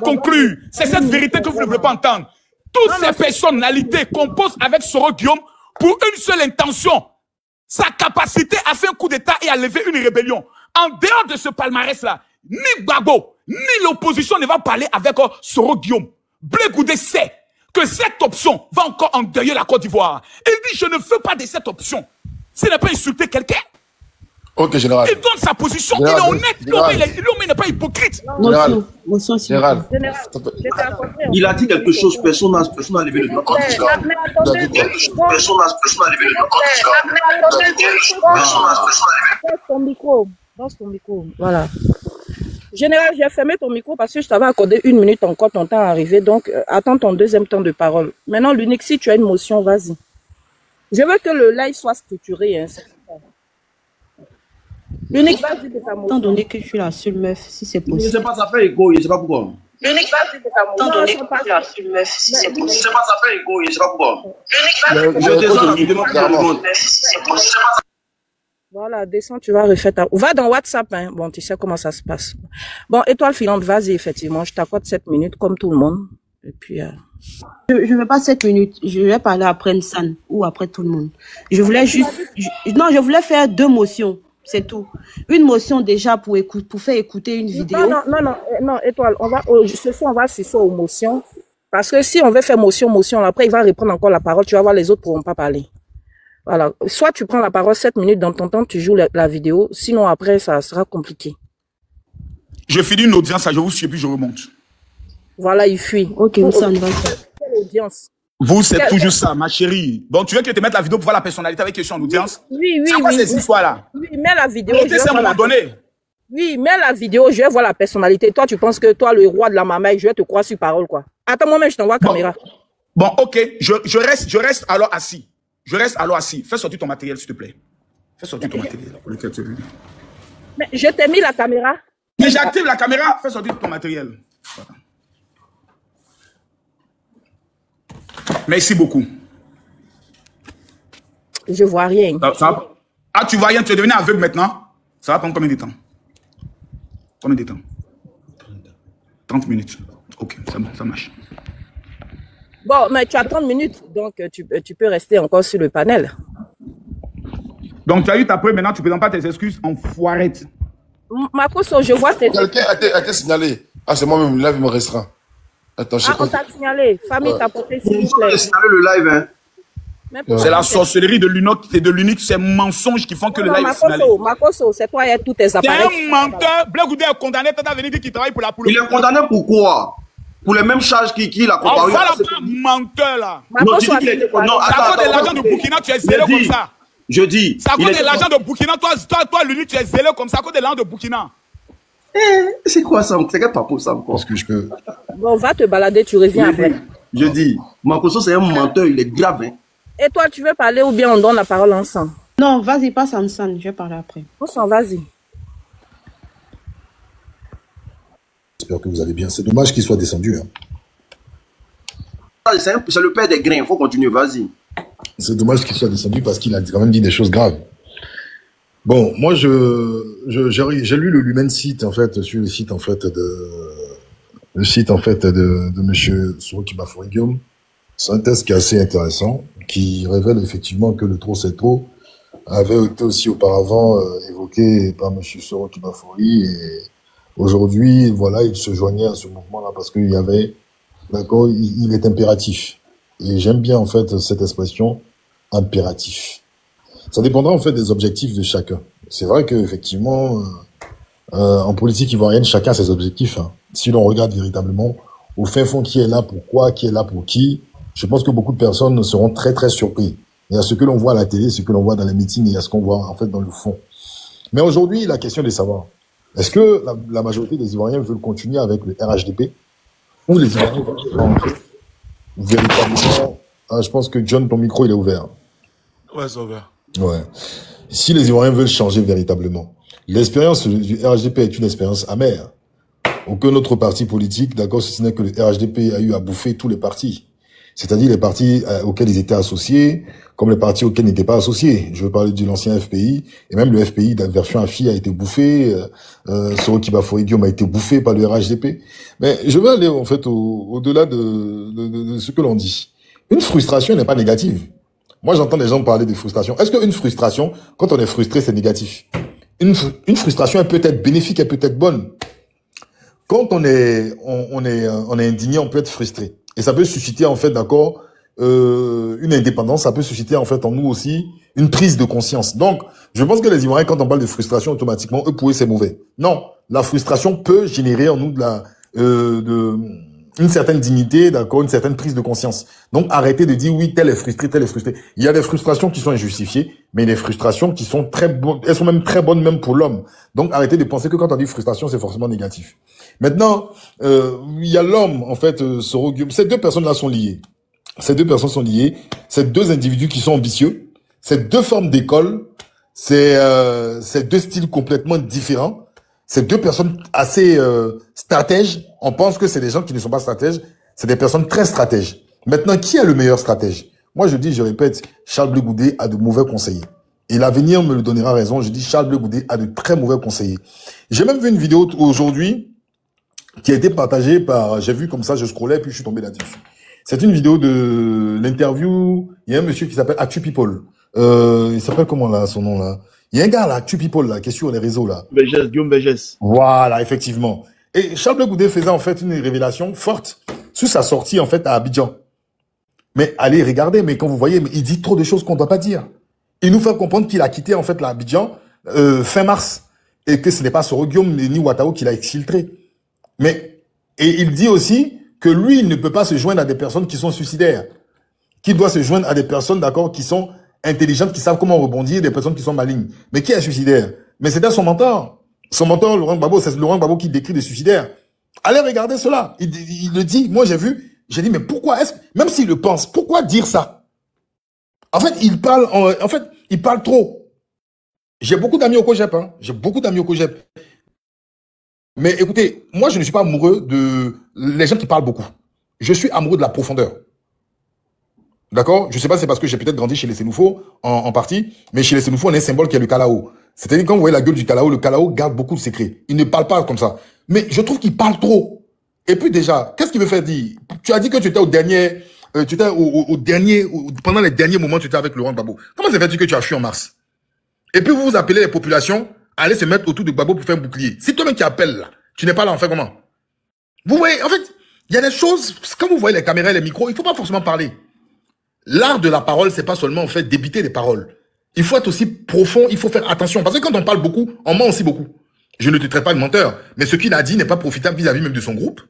conclure. C'est cette vérité que vous ne voulez pas entendre. Toutes ces personnalités composent avec Soro Guillaume pour une seule intention. Sa capacité à faire un coup d'État et à lever une rébellion. En dehors de ce palmarès-là, ni Gbagbo, ni l'opposition ne va parler avec Soro Guillaume. Blé Goudé sait que cette option va encore endeuiller la Côte d'Ivoire. Il dit, je ne veux pas de cette option. Ce n'est pas insulter quelqu'un. Ok, général. Il donne sa position, il est honnête, l'homme n'est pas hypocrite. Général. Il a dit quelque chose, personne n'a levé le doigt. Personne n'a levé le doigt. Dans ton micro. Voilà. Général, j'ai fermé ton micro parce que je t'avais accordé 1 minute encore ton temps arrivé. Donc, attends ton deuxième temps de parole. Maintenant, l'unique, si tu as une motion, vas-y. Je veux que le live soit structuré. Hein. L'unique, vas-y de ta motion. Étant donné que je suis la seule meuf, si c'est possible. Je ne sais pas, ça fait écho, je ne sais pas pourquoi. L'unique, vas-y de ta motion. Étant donné que je suis la seule meuf, si c'est possible. Je ne sais pas, ça fait écho, je ne sais pas pourquoi. Je descends rapidement. Voilà, descends, tu vas refaire ta... Va dans WhatsApp, hein. Bon, tu sais comment ça se passe. Bon, étoile filante, vas-y, effectivement. Je t'accorde 7 minutes, comme tout le monde. Et puis... Je ne veux pas 7 minutes. Je vais parler après Nsan ou après tout le monde. Je voulais juste... Non, je voulais faire 2 motions. C'est tout. Une motion déjà pour faire écouter une vidéo. Non, étoile, on va, ce soir, on va s'asseoir aux motions. Parce que si on veut faire motion, après, il va reprendre encore la parole. Tu vas voir, les autres pourront pas parler. Voilà. Soit tu prends la parole 7 minutes dans ton temps, tu joues la vidéo. Sinon, après, ça sera compliqué. Je finis une audience, je vous suis et puis je remonte. Voilà, il fuit. Ok, ça ne va pas. Quelle audience? Vous, c'est toujours ça, ma chérie. Bon, tu veux que je te mette la vidéo pour voir la personnalité avec question en audience? Oui. C'est quoi ces histoires-là? Oui, mets la vidéo. C'est à un moment donné. Oui, mets la vidéo, je vais voir la personnalité. Toi, tu penses que toi, le roi de la mamaille, je vais te croire sur parole, quoi. Attends, moi-même, je t'envoie la caméra. Bon, ok. Je reste alors assis. Fais sortir ton matériel, s'il te plaît. Fais sortir ton matériel. Mais je t'ai mis la caméra. Mais j'active la caméra. Fais sortir ton matériel. Voilà. Merci beaucoup. Je vois rien. Tu vois rien, tu es devenu aveugle maintenant. Ça va prendre combien de temps? Combien de temps? 30 minutes. Ok, c'est bon, ça marche. Bon, mais tu as 30 minutes, donc tu peux rester encore sur le panel. Donc tu as eu ta preuve, maintenant tu ne présentes pas tes excuses, enfoirette. Makoso, je vois tes... Quelqu'un a été signalé. Ah, c'est moi-même, le live me restreint. Attends, on t'a signalé. Famille t'a porté, s'il vous plaît. Signaler le live, hein. C'est la sorcellerie de l'unique, c'est mensonges qui font que le live est signalé. Makoso, c'est toi et tous tes appareils. C'est un menteur. Blé Goudé est condamné, tu as venu dire qu'il travaille pour la police. Il est condamné pour quoi? Pour les mêmes charges qu'il a comparé. Voilà pas menteur là. Non, tu dis qu'il était... Non, attends. À cause de l'argent de Burkina, tu es zélé comme ça. Je dis. C'est à cause de l'argent de Burkina, toi, l'unique, tu es zélé comme ça, à cause de l'argent de Burkina. C'est quoi ça? C'est quel papo ça encore? Parce que je peux. Bon, va te balader, tu reviens après. Je dis, Makosso, c'est un menteur, il est grave. Hein. Et toi, tu veux parler ou bien on donne la parole ensemble? Non, vas-y, passe ensemble, je vais parler après. Ensemble, vas-y. J'espère que vous allez bien. C'est dommage qu'il soit descendu. Hein. C'est le père des grains, il faut continuer, vas-y. C'est dommage qu'il soit descendu parce qu'il a quand même dit des choses graves. Bon, moi, j'ai lu le Lumen site, en fait, sur le site, en fait, de monsieur Soroki Bafoury Guillaume. C'est un test qui est assez intéressant, qui révèle effectivement que le trop c'est trop avait été aussi auparavant évoqué par monsieur Soroki Bafoury et aujourd'hui, voilà, il se joignait à ce mouvement-là parce qu'il y avait, d'accord, il est impératif. Et j'aime bien, en fait, cette expression, impératif. Ça dépendra, en fait, des objectifs de chacun. C'est vrai qu'effectivement, en politique ivoirienne, chacun a ses objectifs. Hein. Si l'on regarde véritablement au fin fond qui est là pour quoi, qui est là pour qui, je pense que beaucoup de personnes seront très, très surpris. Il y a ce que l'on voit à la télé, ce que l'on voit dans les meetings, et il y a ce qu'on voit, en fait, dans le fond. Mais aujourd'hui, la question est de savoir, est-ce que la majorité des Ivoiriens veulent continuer avec le RHDP ou les Ivoiriens veulent rentrer véritablement? Ah, je pense que John, ton micro, il est ouvert. Ouais, c'est ouvert. Ouais. Si les Ivoiriens veulent changer véritablement, l'expérience du RHDP est une expérience amère. Aucun autre parti politique, d'accord, si ce n'est que le RHDP a eu à bouffer tous les partis. C'est-à-dire les partis auxquels ils étaient associés, comme les partis auxquels ils n'étaient pas associés. Je veux parler de l'ancien FPI, et même le FPI, la version AFI a été bouffé, Soroki Bafoury Guillaume a été bouffé par le RHDP. Mais je veux aller, en fait, au-delà de ce que l'on dit. Une frustration n'est pas négative. Moi, j'entends des gens parler de frustration. Est-ce qu'une frustration, quand on est frustré, c'est négatif? Une frustration, elle peut être bénéfique, elle peut être bonne. Quand on est indigné, on peut être frustré. Et ça peut susciter, en fait, d'accord, une indépendance, ça peut susciter, en fait, en nous aussi, une prise de conscience. Donc, je pense que les Ivoiriens, quand on parle de frustration, automatiquement, eux, pour eux, c'est mauvais. Non. La frustration peut générer en nous une certaine dignité, d'accord, une certaine prise de conscience. Donc, arrêtez de dire, oui, tel est frustré, tel est frustré. Il y a des frustrations qui sont injustifiées, mais des frustrations qui sont très bonnes, elles sont même très bonnes même pour l'homme. Donc, arrêtez de penser que quand on dit frustration, c'est forcément négatif. Maintenant, il y a l'homme, en fait, Soro Guillaume. Ces deux personnes-là sont liées. Ces deux personnes sont liées. Ces deux individus qui sont ambitieux. Ces deux formes d'école. Ces deux styles complètement différents. Ces deux personnes assez stratèges. On pense que c'est des gens qui ne sont pas stratèges. C'est des personnes très stratèges. Maintenant, qui est le meilleur stratège? Moi, je dis, je répète, Charles Blé Goudé a de mauvais conseillers. Et l'avenir me le donnera raison. Je dis, Charles Blé Goudé a de très mauvais conseillers. J'ai même vu une vidéo aujourd'hui qui a été partagée par, j'ai vu comme ça, je scrollais, puis je suis tombé là-dessus. C'est une vidéo de l'interview. Il y a un monsieur qui s'appelle Actu People. Il s'appelle comment là, son nom là? Il y a un gars là, Actu People là, qui est sur les réseaux là. Begès, Guillaume Begès. Voilà, effectivement. Et Charles Blé Goudé faisait en fait une révélation forte sur sa sortie en fait à Abidjan. Mais allez regarder, mais quand vous voyez, il dit trop de choses qu'on ne doit pas dire. Il nous fait comprendre qu'il a quitté en fait l'Abidjan fin mars et que ce n'est pas Soro Guillaume ni Ouattao qui l'a exfiltré. Mais, et il dit aussi que lui, il ne peut pas se joindre à des personnes qui sont suicidaires. Qu'il doit se joindre à des personnes, d'accord, qui sont intelligentes, qui savent comment rebondir, des personnes qui sont malignes. Mais qui est suicidaire? Mais c'était son mentor. Son mentor, Laurent Gbagbo, c'est Laurent Gbagbo qui décrit des suicidaires. Allez regarder cela. Il le dit. Moi, j'ai vu. J'ai dit, mais pourquoi même s'il le pense, pourquoi dire ça? En fait, il parle trop. J'ai beaucoup d'amis au Cogep, hein. J'ai beaucoup d'amis au Cogep. Mais écoutez, moi, je ne suis pas amoureux de les gens qui parlent beaucoup. Je suis amoureux de la profondeur. D'accord? Je ne sais pas, c'est parce que j'ai peut-être grandi chez les Sénoufos, en partie, mais chez les Sénoufos, on a un symbole qui est le Kalao. C'est-à-dire, quand vous voyez la gueule du Kalao, le Kalao garde beaucoup de secrets. Il ne parle pas comme ça. Mais je trouve qu'il parle trop. Et puis déjà, qu'est-ce qu'il me fait dire? Tu as dit que tu étais pendant les derniers moments, tu étais avec Laurent Gbagbo. Comment ça fait-il que tu as fui en mars? Et puis vous appelez les populations à aller se mettre autour de Gbagbo pour faire un bouclier. C'est toi-même qui appelles là. Tu n'es pas là, en fait, comment? Vous voyez, en fait, il y a des choses, quand vous voyez les caméras et les micros, il ne faut pas forcément parler. L'art de la parole, c'est pas seulement, en fait, débiter les paroles. Il faut être aussi profond, il faut faire attention. Parce que quand on parle beaucoup, on ment aussi beaucoup. Je ne te traite pas de menteur, mais ce qu'il a dit n'est pas profitable vis-à-vis même de son groupe.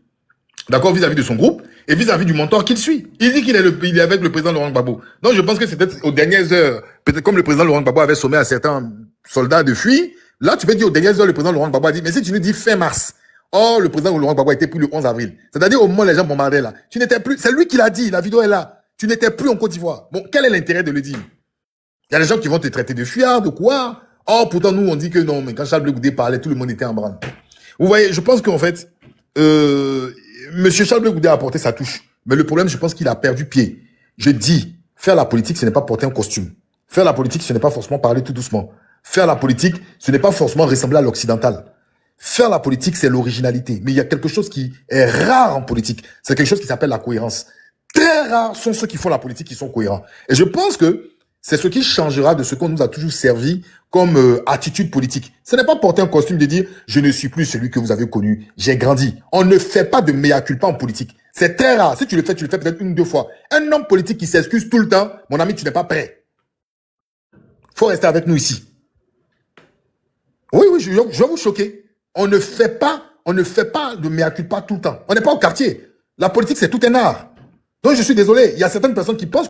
D'accord, vis-à-vis de son groupe et vis-à-vis du mentor qu'il suit. Il dit qu'il est avec le président Laurent Gbagbo. Donc je pense que c'est peut-être aux dernières heures, peut-être comme le président Laurent Gbagbo avait sommé à certains soldats de fuir, là tu peux dire aux dernières heures, le président Laurent Gbagbo a dit, mais si tu nous dis fin mars, Oh, le président Laurent Gbagbo a été pris le 11 avril. C'est-à-dire au moment où les gens bombardaient là. Tu n'étais plus, c'est lui qui l'a dit, la vidéo est là. Tu n'étais plus en Côte d'Ivoire. Bon, quel est l'intérêt de le dire? Il y a des gens qui vont te traiter de fuyard, de quoi? Oh, pourtant nous on dit que non, mais quand Charles Blé Goudé parlait, tout le monde était en branle. Vous voyez, je pense qu'en fait, Monsieur Charles Blé Goudé a apporté sa touche. Mais le problème, je pense qu'il a perdu pied. Je dis, faire la politique, ce n'est pas porter un costume. Faire la politique, ce n'est pas forcément parler tout doucement. Faire la politique, ce n'est pas forcément ressembler à l'occidental. Faire la politique, c'est l'originalité. Mais il y a quelque chose qui est rare en politique. C'est quelque chose qui s'appelle la cohérence. Très rares sont ceux qui font la politique qui sont cohérents. Et je pense que c'est ce qui changera de ce qu'on nous a toujours servi comme attitude politique. Ce n'est pas porter un costume de dire « je ne suis plus celui que vous avez connu, j'ai grandi ». On ne fait pas de mea culpa en politique. C'est très rare. Si tu le fais peut-être une ou deux fois. Un homme politique qui s'excuse tout le temps, mon ami, tu n'es pas prêt. Faut rester avec nous ici. Oui, je vais vous choquer. On ne fait pas de mea culpa tout le temps. On n'est pas au quartier. La politique, c'est tout un art. Donc, je suis désolé. Il y a certaines personnes qui pensent